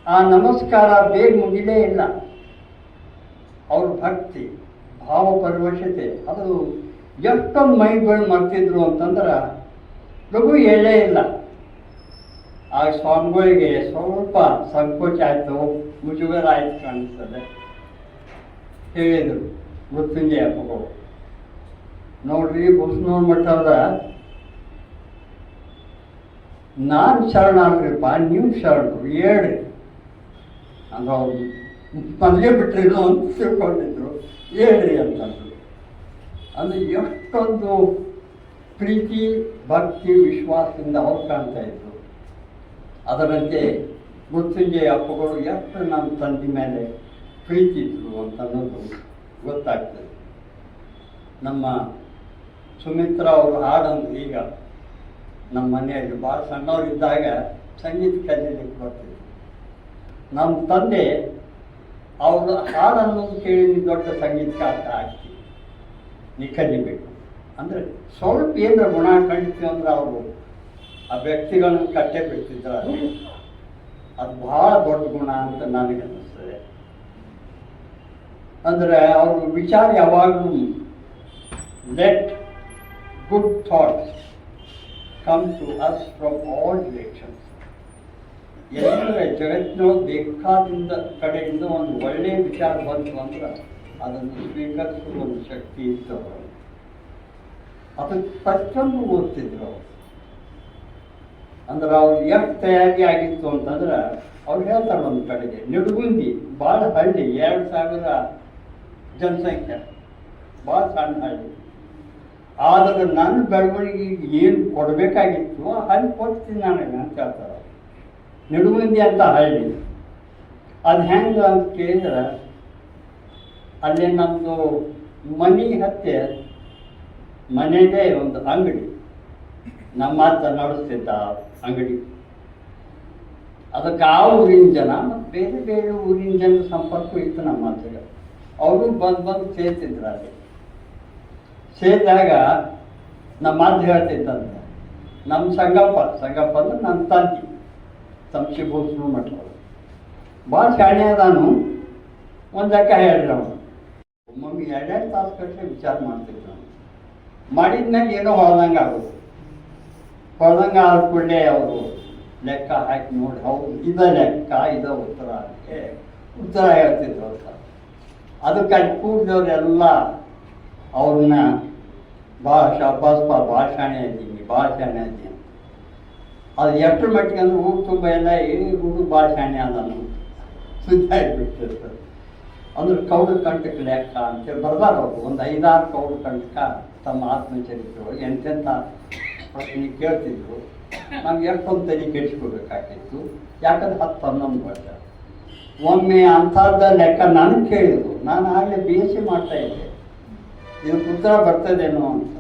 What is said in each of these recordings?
ಆ ನಮಸ್ಕಾರ ಬೇಗ ಮುಗಿಲೇ ಇಲ್ಲ. ಅವ್ರ ಭಕ್ತಿ ಭಾವಪರವಶತೆ ಅದು ಎಷ್ಟೊಂದು ಮೈಗಳು ಮರ್ತಿದ್ರು ಅಂತಂದ್ರೆ ಲಘು ಹೇಳೇ ಇಲ್ಲ. ಆ ಸ್ವಾಮಿಗಳಿಗೆ ಸ್ವಲ್ಪ ಸಂಕೋಚ ಆಯಿತು, ಮುಜುಗರ ಆಯ್ತು ಕಾಣಿಸ್ತದೆ. ಹೇಳಿದರು ಮೃತ್ಯುಂಜಯ ಅಪ್ಪಗಳು, ನೋಡ್ರಿ ಬುಸ್ನೂರು ಮಠದ ನಾನು ಶರಣಾಗ್ರಿಪ್ಪ, ನೀವು ಶರಣರು ಹೇಳ್ರಿ ಅಂದ್ರೆ ಅವ್ರು ಮನೆಗೆ ಬಿಟ್ಟರೇನೋ ಅಂತ ತಿಳ್ಕೊಂಡಿದ್ರು. ಹೇಳ್ರಿ ಅಂತಂದ್ರು. ಅಂದರೆ ಎಷ್ಟೊಂದು ಪ್ರೀತಿ ಭಕ್ತಿ ವಿಶ್ವಾಸದಿಂದ ಅವ್ರು ಕಾಣ್ತಾ ಇದ್ರು. ಅದರಂತೆ ಮೃತ್ಯುಂಜಯ ಅಪ್ಪಗಳು ಎಷ್ಟು ನಮ್ಮ ತಂದೆ ಮೇಲೆ ಪ್ರೀತಿ ಇದ್ರು ಅಂತ ಅನ್ನೋದು ಗೊತ್ತಾಗ್ತದೆ. ನಮ್ಮ ಸುಮಿತ್ರಾ ಅವರು ಹಾಡಂದು ಈಗ ನಮ್ಮ ಮನೆಯಲ್ಲಿ ಭಾಳ ಸಣ್ಣವರಿದ್ದಾಗ ಸಂಗೀತ ಕಲಿಯಲಿಕ್ಕೆ ಬರ್ತಿದ್ರು. ನಮ್ಮ ತಂದೆ ಅವರು ಹಾಡನ್ನು ಕೇಳಿ ದೊಡ್ಡ ಸಂಗೀತಕಾರ ಆಗ್ತಿ ನೀ ಕಲಿಬೇಕು ಅಂದರೆ ಸ್ವಲ್ಪ ಏನರ ಗುಣ ಕಂಡಿತು ಅಂದ್ರೆ ಅವರು ಆ ವ್ಯಕ್ತಿಗಳನ್ನು ಕಟ್ಟೆ ಬಿಡ್ತಿದ್ರು. ಅದು ಭಾಳ ದೊಡ್ಡ ಗುಣ ಅಂತ ನನಗೆ ಅನ್ನಿಸ್ತದೆ. ಅಂದರೆ ಅವ್ರ ವಿಚಾರ ಯಾವಾಗಲೂ let good thoughts come to us from all directions. ಎಲ್ಲರ ಜಗತ್ತಿನೊಳಗೆ ಬೇಕಾದಿಂದ ಕಡೆಯಿಂದ ಒಂದು ಒಳ್ಳೆಯ ವಿಚಾರ ಬಂತು ಅಂದ್ರೆ ಅದನ್ನು ಸ್ವೀಕರಿಸುವ ಒಂದು ಶಕ್ತಿ ಇತ್ತು ಅವರು. ಅದಕ್ಕೆ ಪ್ರತಿಯೊಂದು ಓದ್ತಿದ್ರು ಅವರು. ಅಂದ್ರೆ ಅವ್ರು ಎಷ್ಟು ತಯಾರಿ ಆಗಿತ್ತು ಅಂತಂದ್ರೆ ಅವ್ರು ಹೇಳ್ತಾರೆ ಒಂದು ಕಡೆಗೆ ನಿಡುಗುಂದಿ ಭಾಳ ಹಳ್ಳಿ, 2000 ಜನಸಂಖ್ಯೆ, ಭಾಳ ಸಣ್ಣ ಹಳ್ಳಿ. ಆದರೆ ನನ್ನ ಬೆಳವಣಿಗೆಗೆ ಏನು ಕೊಡಬೇಕಾಗಿತ್ತು ಅಲ್ಲಿ ಕೊಡ್ತೀನಿ ನನಗೆ ಅಂತ ಹೇಳ್ತಾರೆ. ನಿಡುಗುಂದಿ ಅಂತ ಹಳ್ಳಿ ಅದು ಹೆಂಗೆ ಅಂತ ಕೇಳಿದ್ರೆ ಅಲ್ಲಿ ನಮ್ಮದು ಮನೆ ಹತ್ತೆ ಮನೆಯದೇ ಒಂದು ಅಂಗಡಿ, ನಮ್ಮ ಅತ್ತ ನಡೆಸ್ತಿದ್ದ ಅಂಗಡಿ. ಅದಕ್ಕೆ ಆ ಊರಿನ ಜನ ಮತ್ತು ಬೇರೆ ಬೇರೆ ಊರಿನ ಜನ ಸಂಪರ್ಕ ಇತ್ತು ನಮ್ಮ ಹತ್ತಿರ. ಅವರು ಬಂದು ಸೇರ್ತಿದ್ರು. ಅಲ್ಲಿ ಸೇರಿದಾಗ ನಮ್ಮ ಅಜ್ಜ ಹೇಳ್ತಿದ್ದಂತೆ, ನಮ್ಮ ಸಂಗಪ್ಪ ಅಂದ್ರೆ ನನ್ನ ತಂತಿ ಸಂಶಿಭೂಷಣ ಮಠವರು ಭಾಳ ಶಾಣೆ ಅದಾನು. ಒಂದು ಲೆಕ್ಕ ಹೇಳ್ರಿ ಅವನು ಒಮ್ಮೊಮ್ಮೆ 2 ತಾಸು ಕಟ್ಟಲೆ ವಿಚಾರ ಮಾಡ್ತಿದ್ರು. ನಾವು ಮಾಡಿದ್ಮೇಲೆ ಏನೋ ಹೊಳ್ದಂಗೆ ಆಗೋದು. ಹೊಳ್ದಂಗೆ ಆದ ಕೂಡಲೇ ಅವರು ಲೆಕ್ಕ ಹಾಕಿ ನೋಡಿ ಹೌದು ಇದ ಲೆಕ್ಕ ಇದ ಉತ್ತರ ಅದಕ್ಕೆ ಉತ್ತರ ಹೇಳ್ತಿದ್ರು ಅಂತ. ಅದಕ್ಕೆ ಅಲ್ಲಿ ಕೂಡಿದವರೆಲ್ಲ ಅವ್ರನ್ನ ಶಾಬಾಸ್ಪ ಭಾಳ ಶಾಣೆ ಇದ್ದೀನಿ, ಭಾಳ ಶಾಣೆ ಇದ್ದೀನಿ. ಅದು ಎಷ್ಟು ಮಟ್ಟಿಗೆ ಅಂದ್ರೆ ಊರು ತುಂಬ ಎಲ್ಲ ಹುಡುಗ ಭಾಳ ಶಾಣೆ ಅದನ್ನು ಸುದ್ದಾಡ್ಬಿಟ್ಟಿರ್ತದೆ. ಅಂದ್ರೆ ಕೌಡ ಕಂಟಕ ಲೆಕ್ಕ ಅಂತೇಳಿ ಬರ್ದಾರ ಅವರು. ಒಂದು 5-6 ಕೌಡ ಕಂಟಕ ತಮ್ಮ ಆತ್ಮಚರಿತ್ರೆ ಒಳಗೆ ಎಂತೆಂಥ ಪ್ರಶ್ನೆ ಕೇಳ್ತಿದ್ರು. ನಮ್ಗೆ ಎಷ್ಟೊಂದು ತಲೆ ಕೆಡಿಸ್ಕೊಡ್ಬೇಕಾಗಿತ್ತು. ಯಾಕಂದ್ರೆ 10-11 ವರ್ಷ ಒಮ್ಮೆ ಅಂಥದ್ದ ಲೆಕ್ಕ ನನಗೆ ಕೇಳಿದ್ರು. ನಾನು ಆಗಲೇ BSc ಮಾಡ್ತಾಯಿದ್ದೆ. ಇದಕ್ಕೆ ಉತ್ತರ ಬರ್ತದೇನೋ ಅಂತ.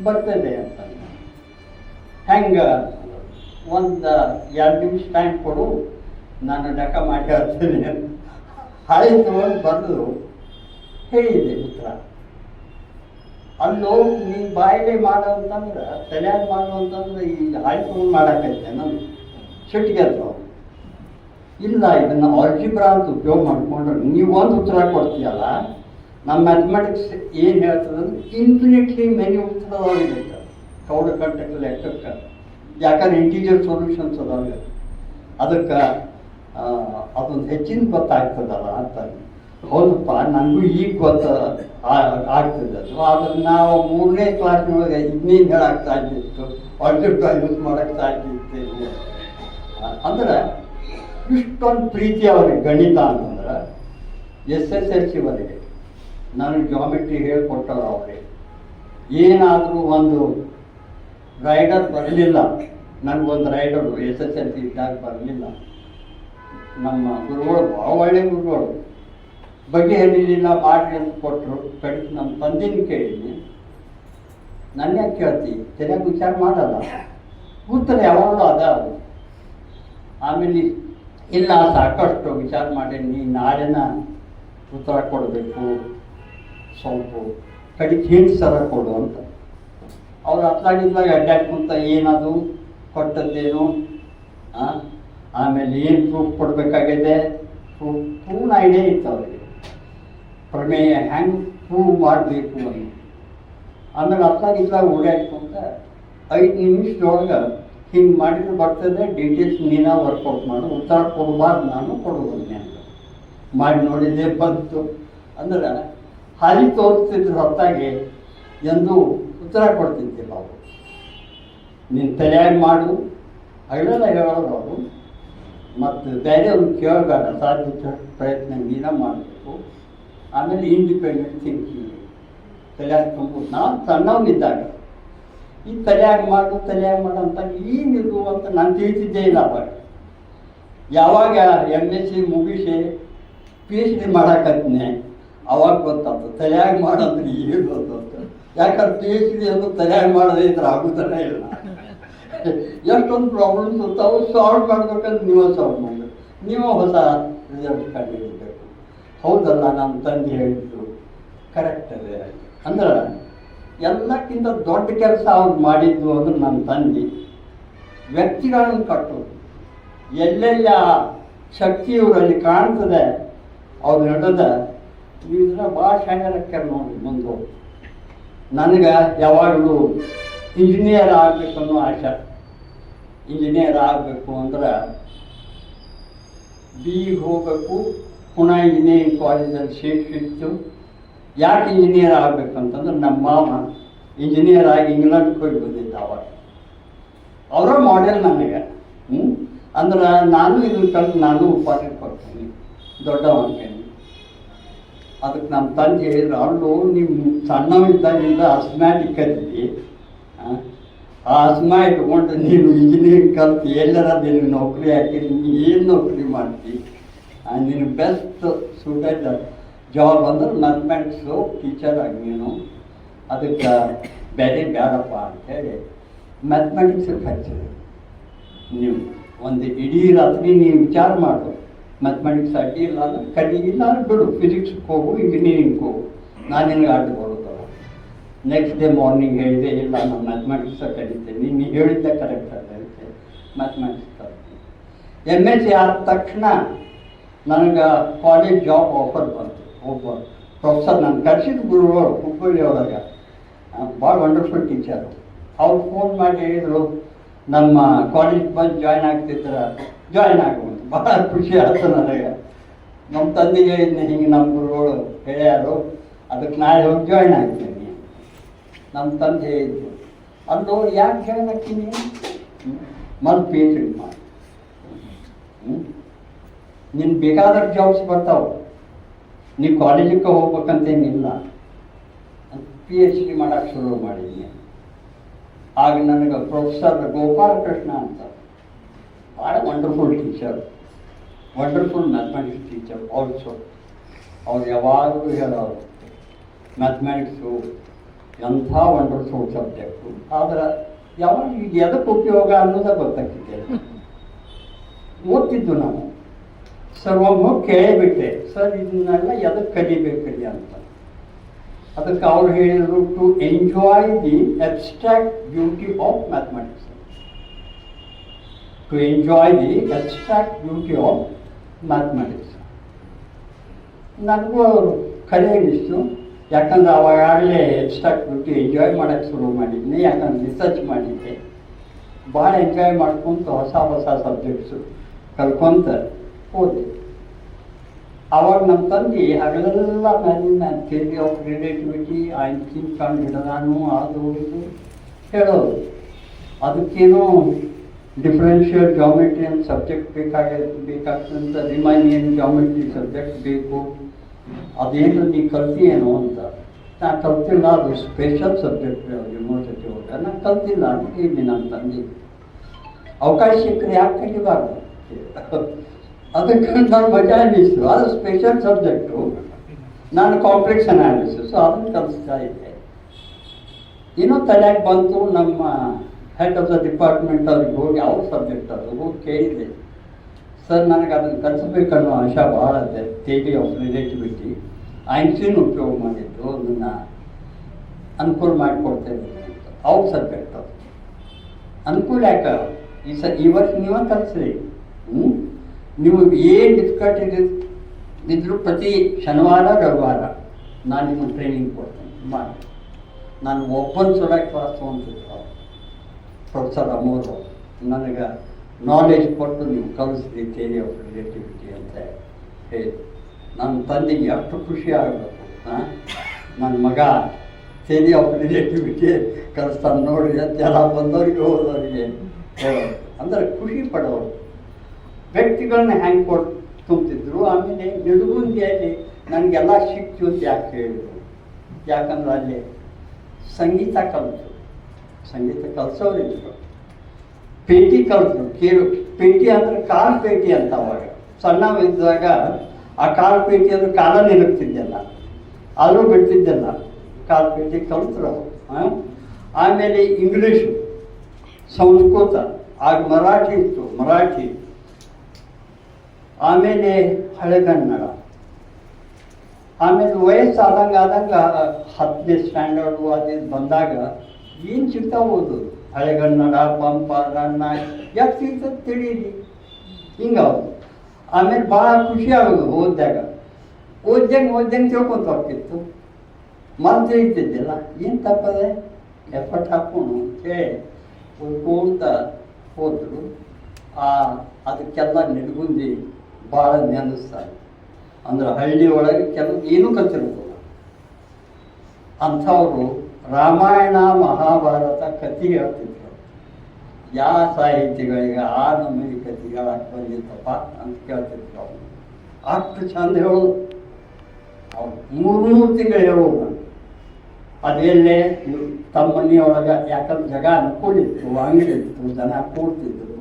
ಬರ್ತದೆ ಅಂತ ಹೆಂಗೆ ಒಂದು 2 ನಿಮಿಷ ಟೈಮ್ ಕೊಡು, ನಾನು ಲೆಕ್ಕ ಮಾಡಿ ಹೇಳ್ತೇನೆ ಅಂತ ಆಯಿತು ಅಂತ ಬರೆದು ಹೇಳಿದೆ ಉತ್ತರ. ಅಲ್ಲೋ ನೀನು ಬಾಯಿಲೆ ಮಾಡೋ ಅಂತಂದ್ರೆ ತಲೆಯಾಗ ಮಾಡೋ ಅಂತಂದ್ರೆ ಈ ಹಾಯ್ಕೊಂಡು ಮಾಡೋಕ್ಕೈತೆ ನಾನು ಸಿಟ್ಟಿಗೆಲ್ವ ಇಲ್ಲ. ಇದನ್ನು ಆಲ್ಜಿಬ್ರಾ ಅಂತ ಉಪಯೋಗ ಮಾಡಿಕೊಂಡ್ರೆ ನೀವು ಒಂದು ಉತ್ತರ ಕೊಡ್ತೀಯಲ್ಲ, ನಮ್ಮ ಮ್ಯಾಥಮೆಟಿಕ್ಸ್ ಏನು ಹೇಳ್ತದೆ ಅಂದ್ರೆ ಇನ್ಫಿನಿಟ್ಲಿ ಮೆನಿ ಉತ್ತರದೊಳಗೆ ಕೌಡ ಕಂಟಕ ಲೆಕ್ಕಕ್ಕೆ. ಯಾಕಂದ್ರೆ ಇಂಟೀಜರ್ ಸೊಲ್ಯೂಷನ್ಸ್ ಅದಾವೆ. ಅದಕ್ಕೆ ಅದೊಂದು ಹೆಚ್ಚಿನ ಗೊತ್ತಾಗ್ತದಲ್ಲ ಅಂತ. ಹೌದಪ್ಪ ನನಗೂ ಈಗ ಆಗ್ತದೆ ಅದು. ಆದರೆ ನಾವು 3ನೇ ಕ್ಲಾಸ್ನೊಳಗೆ ಇನ್ನೇನು ಹೇಳಾಗ್ತಾ ಇದ್ದಿತ್ತು, ಆಲ್ಜಿಬ್ರಾ ಯೂಸ್ ಮಾಡೋಕ್ಕೆ ಇದ್ದಿತ್ತು. ಅಂದ್ರೆ ಇಷ್ಟೊಂದು ಪ್ರೀತಿ ಅವ್ರಿಗೆ ಗಣಿತ ಅಂತಂದ್ರೆ SSLC ವರೆಗೆ ನನಗೆ ಜಾಮೆಟ್ರಿ ಹೇಳ್ಕೊಟ್ಟರು ಅವರೇ. ಏನಾದರೂ ಒಂದು ರೈಡರ್ ಬರಲಿಲ್ಲ, ನನಗೊಂದು ರೈಡರು SSLC ಇದ್ದಾಗ ಬರಲಿಲ್ಲ. ನಮ್ಮ ಗುರುಗಳು ಭಾಳ ಒಳ್ಳೆಯ ಗುರುಗಳು, ಬಗೆಹರಿಲಿಲ್ಲ ಮಾಡ್ರಿ ಅಂತ ಕೊಟ್ಟರು. ಕಡಿಮೆ ನಮ್ಮ ತಂದಿನ ಕೇಳಿದ್ನಿ, ನನ್ನ ಯಾಕೆ ಕೇಳ್ತಿ, ಸರಿಯಾಗಿ ವಿಚಾರ ಮಾಡಲ್ಲ, ಉತ್ತರ ಯಾವಾಗಲೂ ಅದ. ಆಮೇಲೆ ಇಲ್ಲ ಸಾಕಷ್ಟು ವಿಚಾರ ಮಾಡಿ ನೀ ನಾಳೆನ ಉತ್ತರ ಕೊಡಬೇಕು, ಸ್ವಲ್ಪ ಕಡಿಗೆ ಹಿಂಟ್ ಸರ ಕೊಡು ಅಂತ. ಅವ್ರು ಅತ್ಲಾಗಿದ್ದಾಗ ಅಡ್ಡಾಡ್ಕೊಂತ ಏನದು ಕೊಟ್ಟದ್ದೇನು ಆಮೇಲೆ ಏನು ಪ್ರೂಫ್ ಕೊಡಬೇಕಾಗಿದೆ, ಪೂರ್ಣ ಐಡಿಯಾ ಇತ್ತು ಅವರಿಗೆ ಪ್ರಮೇಯ ಹೆಂಗೆ ಪ್ರೂವ್ ಮಾಡಬೇಕು ಅಂತ. ಆಮೇಲೆ ಅತ್ತಾಗಿದ್ದಾಗ ಓಡಾಡ್ಕೊಂತ 5 ನಿಮಿಷದೊಳಗೆ ಹಿಂಗೆ ಮಾಡಿದ್ರೆ ಬರ್ತದೆ, ಡೀಟೇಲ್ಸ್ ನೀನ ವರ್ಕೌಟ್ ಮಾಡು, ಉತ್ತರ ಕೊಡಬಾರ್ದು, ನಾನು ಕೊಡೋದನ್ನೇ ಅಂತ ಮಾಡಿ ನೋಡಿದ್ದೆ ಬಂತು. ಅಂದ್ರೆ ಹಾಲಿ ತೋರಿಸ್ತಿದ್ರು ಹೊತ್ತಾಗಿ ಎಂದು ಉತ್ತರ ಕೊಡ್ತಿದ್ದಿಲ್ಲ ಅವರು. ನೀನು ತಲೆಯಾಗಿ ಮಾಡು ಅಗಲೆಲ್ಲ ಹೇಳೋರು ಅವರು. ಮತ್ತು ಬೇರೆ ಅವ್ರು ಕೇಳಬೇಡ, ಸಾಧ್ಯ ಪ್ರಯತ್ನ ನೀನ ಮಾಡಬೇಕು. ಆಮೇಲೆ ಇಂಡಿಪೆಂಡೆಂಟ್ ಥಿಂಕಿಂಗ್ ತಲೆಯಾಗಿ ತುಂಬೋದು. ನಾನು ಸಣ್ಣವನಿದ್ದಾಗ ಈ ತಲೆಯಾಗಿ ಮಾಡು ಅಂತ ಏನಿದು ಅಂತ ನಾನು ತಿಳಿತಿದ್ದೇ ಇಲ್ಲ ಅವಾಗ. ಯಾವಾಗ MSc ಮುಗಿಸಿ PhD ಮಾಡಾಕತ್ನೆ ಅವಾಗ ಗೊತ್ತಾಗ್ತದೆ ತಲೆಯಾಗಿ ಮಾಡಂದ್ರೆ ಏನು ಗೊತ್ತ. ಯಾಕಂದ್ರೆ PhD ಅದು ತಲೆಯಾಗಿ ಮಾಡದೇ ಇದ್ರೆ ಆಗೋದನ್ನೇ ಇಲ್ಲ. ಎಷ್ಟೊಂದು ಪ್ರಾಬ್ಲಮ್ಸ್ ಇರ್ತಾವೆ, ಸಾಲ್ವ್ ಮಾಡ್ಬೇಕಂದ್ರೆ ನೀವೇ ಸಾಲ್ವ್ ಮಾಡಬೇಕು, ನೀವೇ ಹೊಸ ರಿಸಲ್ಟ್ ಕಂಡುಹಿಡಬೇಕು. ಹೌದಲ್ಲ, ನಮ್ಮ ತಂದೆ ಹೇಳಿದ್ರು ಕರೆಕ್ಟ್ ಅದೇ. ಅಂದ್ರೆ ಎಲ್ಲಕ್ಕಿಂತ ದೊಡ್ಡ ಕೆಲಸ ಅವ್ರು ಮಾಡಿದ್ದು ಅಂದ್ರೆ ನಮ್ಮ ತಂದೆ ವ್ಯಕ್ತಿಗಳನ್ನು ಕಟ್ಟೋದು. ಎಲ್ಲೆಲ್ಲ ಶಕ್ತಿ ಇವರಲ್ಲಿ ಕಾಣ್ತದೆ ಅವ್ರು ನಡೆದ ಇದನ್ನ ಭಾಳ ಶಾಣ್ಯರಕ್ಕೆ ನೋಡಿ ಮುಂದೆ. ನನಗೆ ಯಾವಾಗಲೂ ಇಂಜಿನಿಯರ್ ಆಗಬೇಕನ್ನೋ ಆಸೆ. ಇಂಜಿನಿಯರ್ ಆಗಬೇಕು ಅಂದ್ರೆ BE ಹೋಗಬೇಕು, ಪುಣೆ ಇಂಜಿನಿಯರಿಂಗ್ ಕಾಲೇಜಲ್ಲಿ ಸೀಟ್ ಸಿಕ್ತು. ಯಾಕೆ ಇಂಜಿನಿಯರ್ ಆಗಬೇಕಂತಂದ್ರೆ ನಮ್ಮ ಮಾಮ ಇಂಜಿನಿಯರ್ ಆಗಿ ಇಂಗ್ಲೆಂಡ್ಗೆ ಹೋಗಿ ಬಂದಿದ್ದ ಅವಾಗ. ಅವರ ಮಾಡೆಲ್ ನನಗೆ. ಅಂದ್ರೆ ನಾನು ಇದನ್ನು ಕಲಿತು ನಾನು ಉಪಾಧಿ ಕೊಡ್ತೀನಿ, ದೊಡ್ಡವನ್ಕೇನಿ. ಅದಕ್ಕೆ ನಮ್ಮ ತಂದೆ ಹೇಳಿದ್ರು, ಅವಳು ನೀವು ಸಣ್ಣವಿದ್ದಾಗಿಂದ ಅಸ್ಮ್ಯಾಟಿಕ್ ಕಲಿತಿ, ಆ ಅಸ್ಮಾ ಇಟ್ಕೊಂಡು ನೀನು ಇಂಜಿನಿಯರಿಂಗ್ ಕಲಿತು ಎಲ್ಲರ ನಿನಗೆ ನೌಕರಿ ಹಾಕಿ ನೀನು ಏನು ನೌಕರಿ ಮಾಡ್ತಿ, ನೀನು ಬೆಸ್ಟ್ ಸೂಟೆಡ್ ಜಾಬ್ ಅಂದ್ರೆ ಮ್ಯಾಥಮೆಟಿಕ್ಸು ಟೀಚರ್ ಆಗಿ ನೀನು, ಅದಕ್ಕೆ ಬೇರೆ ಬೇಡಪ್ಪ ಅಂತೇಳಿ ಮ್ಯಾಥಮೆಟಿಕ್ಸಿಗೆ ಹಚ್ಚಿದೆ. ನೀವು ಒಂದು ಇಡೀ ರಾತ್ರಿ ನೀವು ವಿಚಾರ ಮಾಡು, ಮ್ಯಾಥಮೆಟಿಕ್ಸ್ ಅಡ್ಡಿ ಇಲ್ಲ ಅಂದ್ರೆ ಕಲಿ, ಇಲ್ಲ ಅಂದ್ರೆ ಬಿಡು, ಫಿಸಿಕ್ಸ್ಗೆ ಹೋಗು, ಇಂಜಿನಿಯರಿಂಗ್ ಹೋಗು, ನಾನು ನಿನಗೆ ಆಟ ಬರೋದಲ್ಲ. ನೆಕ್ಸ್ಟ್ ಡೇ ಮಾರ್ನಿಂಗ್ ಹೇಳಿದೆ, ಇಲ್ಲ ನಾನು ಮ್ಯಾಥಮೆಟಿಕ್ಸ ಕಲಿತೇನೆ, ನೀನು ಹೇಳಿದ್ದೆ ಕರೆಕ್ಟ್ ಆಗೈತೆ, ಮ್ಯಾಥಮೆಟಿಕ್ಸ್ ಕಲಿತೀನಿ. MSc ಆದ ತಕ್ಷಣ ನನಗೆ ಕಾಲೇಜ್ ಜಾಬ್ ಆಫರ್ ಬಂತು. ಒಬ್ಬ ಪ್ರೊಫೆಸರ್ ನಾನು ಕಲಿಸಿದ ಗುರುಗಳು ಹುಬ್ಬಳ್ಳಿಯೊಳಗೆ ಭಾಳ ವಂಡರ್ಫುಲ್ ಟೀಚರು. ಅವ್ರು ಫೋನ್ ಮಾಡಿ ಹೇಳಿದರು, ನಮ್ಮ ಕಾಲೇಜ್ ಬಂದು ಜಾಯ್ನ್ ಆಗ್ತಿದ್ರೆ ಜಾಯ್ನ್ ಆಗುವಂತ. ಭಾಳ ಖುಷಿ ಆಯ್ತು ನನಗೆ. ನಮ್ಮ ತಂದೆಗೆ ಹಿಂಗೆ ನಮ್ಮ ಗುರುಗಳು ಹೇಳ್ಯಾರು, ಅದಕ್ಕೆ ನಾಳೆ ಹೋಗಿ ಜಾಯ್ನ್ ಆಗ್ತೀನಿ. ನಮ್ಮ ತಂದೆ ಹೇಳಿದ್ರು, ಅಲ್ಲೋ ಯಾಕೆ ಜಾಯ್ನ್ ಆಗ್ತೀನಿ, ಮತ್ತೆ PhD ಮಾಡಿ, ನಿನ್ನ ಬೇಕಾದಷ್ಟು ಜಾಬ್ಸ್ ಬರ್ತಾವೆ, ನೀವು ಕಾಲೇಜಿಗೆ ಹೋಗ್ಬೇಕಂತೇನಿಲ್ಲ. PhD ಮಾಡೋಕ್ಕೆ ಶುರು ಮಾಡಿದ್ದೀನಿ. ಆಗ ನನಗೆ ಪ್ರೊಫೆಸರ್ ಗೋಪಾಲಕೃಷ್ಣ ಅಂತ ಭಾಳ wonderful teacher, wonderful mathematics teacher also. ಅವ್ರು ಯಾವಾಗಲೂ ಹೇಳೋರು ಮ್ಯಾಥಮೆಟಿಕ್ಸು ಎಂಥ ವಂಡರ್ಫುಲ್ ಸಬ್ಜೆಕ್ಟು, ಆದರೆ ಯಾವಾಗ ಈಗ ಎದಕ್ಕೆ ಉಪಯೋಗ ಅನ್ನೋದೇ ಗೊತ್ತಾಗ್ತಿದ್ದೆ. ಓದ್ತಿದ್ದು ನಾವು ಸರ್, ಒಮ್ಮೆ ಕೇಳಿಬಿಟ್ಟೆ, ಸರ್ ಇದನ್ನೆಲ್ಲ ಎದಕ್ಕೆ ಕಲಿಬೇಕಲ್ಲಿ ಅಂತ. ಅದಕ್ಕೆ ಅವ್ರು ಹೇಳಿದರು, to enjoy the abstract beauty of mathematics, to enjoy the abstract beauty of mathematics. ನನಗೂ ಕಲೆ ಅನ್ನಿಸ್ತು, ಯಾಕಂದ್ರೆ ಅವಾಗಲೇ ಅಬ್ಸ್ಟ್ರಾಕ್ಟ್ ಬ್ಯೂಟಿ ಎಂಜಾಯ್ ಮಾಡೋಕ್ಕೆ ಶುರು ಮಾಡಿದ್ದೀನಿ. ಯಾಕಂದ್ರೆ ರಿಸರ್ಚ್ ಮಾಡಿದ್ದೆ, ಭಾಳ ಎಂಜಾಯ್ ಮಾಡ್ಕೊತ ಹೊಸ ಹೊಸ ಸಬ್ಜೆಕ್ಟ್ಸು ಕಲ್ಕೊಂತ ಹೋದೆ. ಆವಾಗ ನಮ್ಮ ತಂದೆ ಹಗಲೆಲ್ಲ ನನ್ನ ಥಿಯರಿ ಆಫ್ ರಿಲೇಟಿವಿಟಿ, ಐನ್ಸ್ಟೀನ್ ಕಂಡು ಹಿಡಿದಾನು, ಅದು ಇದು ಹೇಳೋದು. ಅದಕ್ಕೇನೋ ಡಿಫ್ರೆನ್ಷಿಯಲ್ ಜಾಮೆಟ್ರಿ ಅಂತ ಸಬ್ಜೆಕ್ಟ್ ಬೇಕಾಗ್ತಂತ, ರಿಮೈನಿಯನ್ ಜಾಮೆಟ್ರಿ ಸಬ್ಜೆಕ್ಟ್ ಬೇಕು, ಅದೇನು ನೀ ಕಲ್ತಿಯೇನೋ ಅಂತ. ನಾನು ಕಲ್ತಿಲ್ಲ, ಅದು ಸ್ಪೆಷಲ್ ಸಬ್ಜೆಕ್ಟ್ ಯೂನಿವರ್ಸಿಟಿ ಹೋದಾಗ ನಾನು ಕಲ್ತಿಲ್ಲ ಅಂತ ಹೇಳಿ ನಮ್ಮ ತಂದೆ. ಅವಕಾಶ ಸಿಕ್ಕರೆ ಯಾಕೆ ಕಲಿಬಾರ್ದು, ಅದಕ್ಕೆ ನಾನು ಮಜಾ ಅನ್ನಿಸ್ತು. ಅದು ಸ್ಪೆಷಲ್ ಸಬ್ಜೆಕ್ಟು, ನಾನು ಕಾಂಪ್ಲೆಕ್ಸ್ ಅನಾಲಿಸಿಸ್ ಅದನ್ನು ಕಲಿಸ್ತಾ ಇದ್ದೆ. ಏನೋ ತಲೆಯಾಗಿ ಬಂತು, ನಮ್ಮ ಹೆಡ್ ಆಫ್ ದ ಡಿಪಾರ್ಟ್ಮೆಂಟ್ ಅವ್ರಿಗೆ ಹೋಗಿ ಯಾವ ಸಬ್ಜೆಕ್ಟ್ ಅದು ಹೋಗಿ ಕೇಳಿದೆ, ಸರ್ ನನಗೆ ಅದನ್ನು ಕಲಿಸ್ಬೇಕನ್ನೋ ಆಶಾ ಭಾಳ ಇದೆ, ಥಿಯರಿ ಆಫ್ ರಿಲೇಟಿವಿಟಿ ಐನ್ಸ್ಟೀನ್ ಉಪಯೋಗ ಮಾಡಿದ್ದು, ಅದನ್ನು ಅನುಕೂಲ ಮಾಡಿಕೊಡ್ತೇನೆ ಅಂತ. ಅವ್ರ ಸಬ್ಜೆಕ್ಟ್ ಅದು ಅನುಕೂಲ ಯಾಕೆ ಈ ವರ್ಷ ನೀವೇ ಕಲಿಸ್ರಿ, ನೀವು ಏನು ಡಿಫಿಕಲ್ಟಿ ಇದ್ದರೂ ಪ್ರತಿ ಶನಿವಾರ ರವಿವಾರ ನಾನು ನಿಮಗೆ ಟ್ರೈನಿಂಗ್ ಕೊಡ್ತೇನೆ ಮಾಡಿ. ನಾನು ಒಬ್ಬನ ಸಲ ಕ್ಲಾಸ್ ತೊಗೊಂತಿದ್ರು ಪ್ರೊಫೆಸರ್ ಅಮೋರು ನನಗೆ ನಾಲೆಜ್ ಕೊಟ್ಟು ನೀವು ಕಲಿಸ್ರಿ ಥಿಯರಿ ಆಫ್ ರಿಲೇಟಿವಿಟಿ ಅಂತ ಹೇಳಿ. ನನ್ನ ತಂದೆಗೆ ಅಷ್ಟು ಖುಷಿ ಆಗಬೇಕು. ನನ್ನ ಮಗ ಥಿಯರಿ ಆಫ್ ರಿಲೇಟಿವಿಟಿ ಕಲಿಸ್ತಾನೆ ನೋಡಿರಿ ಅಂತ ಎಲ್ಲ ಬಂದವರಿಗೆ ಹೋದವರಿಗೆ ಹೇಳೋರು. ಅಂದರೆ ಖುಷಿ ಪಡೋರು. ವ್ಯಕ್ತಿಗಳನ್ನ ಹ್ಯಾಂಗೆ ಕೊಟ್ಟು ತುಂಬ್ತಿದ್ರು. ಆಮೇಲೆ ನಿಡುಗುಂದಿಯಲ್ಲಿ ನನಗೆಲ್ಲ ಸಿಕ್ತು ಅಂತ ಯಾಕೆ ಹೇಳಿದರು? ಯಾಕಂದ್ರೆ ಅಲ್ಲಿ ಸಂಗೀತ ಕಲಿತು, ಸಂಗೀತ ಕಲಿಸೋರಿದ್ರು, ಪೇಟಿ ಕಲಿತರು. ಪೇಟಿ ಅಂದರೆ ಕಾಲು ಪೇಟಿ ಅಂತ ಅವಾಗ ಸಣ್ಣವಿದ್ದಾಗ ಆ ಕಾಲು ಪೇಟಿ ಅಂದ್ರೆ ಕಾಲ ನಿಲುಕ್ತಿದ್ದೆಲ್ಲ, ಆದರೂ ಬಿಡ್ತಿದ್ದೆಲ್ಲ. ಕಾಲು ಪೇಟಿ ಕಲಿತರು ಅವರು. ಆಮೇಲೆ ಇಂಗ್ಲೀಷು, ಸಂಸ್ಕೃತ, ಆಗ ಮರಾಠಿ ಇತ್ತು, ಮರಾಠಿ. ಆಮೇಲೆ ಹಳೆಗನ್ನಡ. ಆಮೇಲೆ ವಯಸ್ಸಾದಂಗೆ 10ನೇ ಸ್ಟ್ಯಾಂಡರ್ಡು ಅದು ಬಂದಾಗ ಏನು ಸಿಗ್ತಾವೆ ಓದೋದು. ಹಳೆಗನ್ನಡ, ಪಂಪ, ರನ್ನ ಯಾಕೆ ಸಿಗ್ತದೆ ತಿಳಿಯಿರಿ ಹಿಂಗಾಗೋದು. ಆಮೇಲೆ ಭಾಳ ಖುಷಿ ಆಗೋದು ಓದ್ದಂಗೆ ತಿಳ್ಕೊತ ಹೋಗ್ತಿತ್ತು. ಮನಸ್ಸು ತಿಳಿತಿದ್ದಿಲ್ಲ, ಏನು ತಪ್ಪದೆ ಎಫರ್ಟ್ ಹಾಕೋಣ ಹೇಳಿ ಓದ್ಕೊಳ್ತಾ ಹೋದರು. ಅದಕ್ಕೆಲ್ಲ ನಿಡ್ಗುಂದಿ ಭಾಳ ನೆನೆಸ್ತಾರೆ. ಅಂದ್ರೆ ಹಳ್ಳಿ ಒಳಗೆ ಕೆಲವು ಏನೂ ಕಲ್ತಿರ್ಬೋದು ಅಂಥವರು ರಾಮಾಯಣ ಮಹಾಭಾರತ ಕಥೆ ಹೇಳ್ತಿದ್ರು. ಯಾವ ಸಾಹಿತಿಗಳಿಗೆ ಆ ನಮೂನಿ ಕಥೆಗಳಾಗಿ ಬಂದಿತ್ತಪ್ಪ ಅಂತ ಕೇಳ್ತಿದ್ರು ಅವರು. ಅಷ್ಟು ಚಂದ ಹೇಳೋದು. ಅವ್ರು 3 ತಿಂಗಳು ಹೇಳೋದು. ಅದೆಲ್ಲೇ ತಮ್ಮ ಮನೆಯೊಳಗೆ, ಯಾಕಂದ್ರೆ ಜಾಗ ಅನ್ಕೊಂಡಿತ್ತು, ಅಂಗಡಿ ಇತ್ತು, ಜನ ಕೂಡ್ತಿದ್ರು,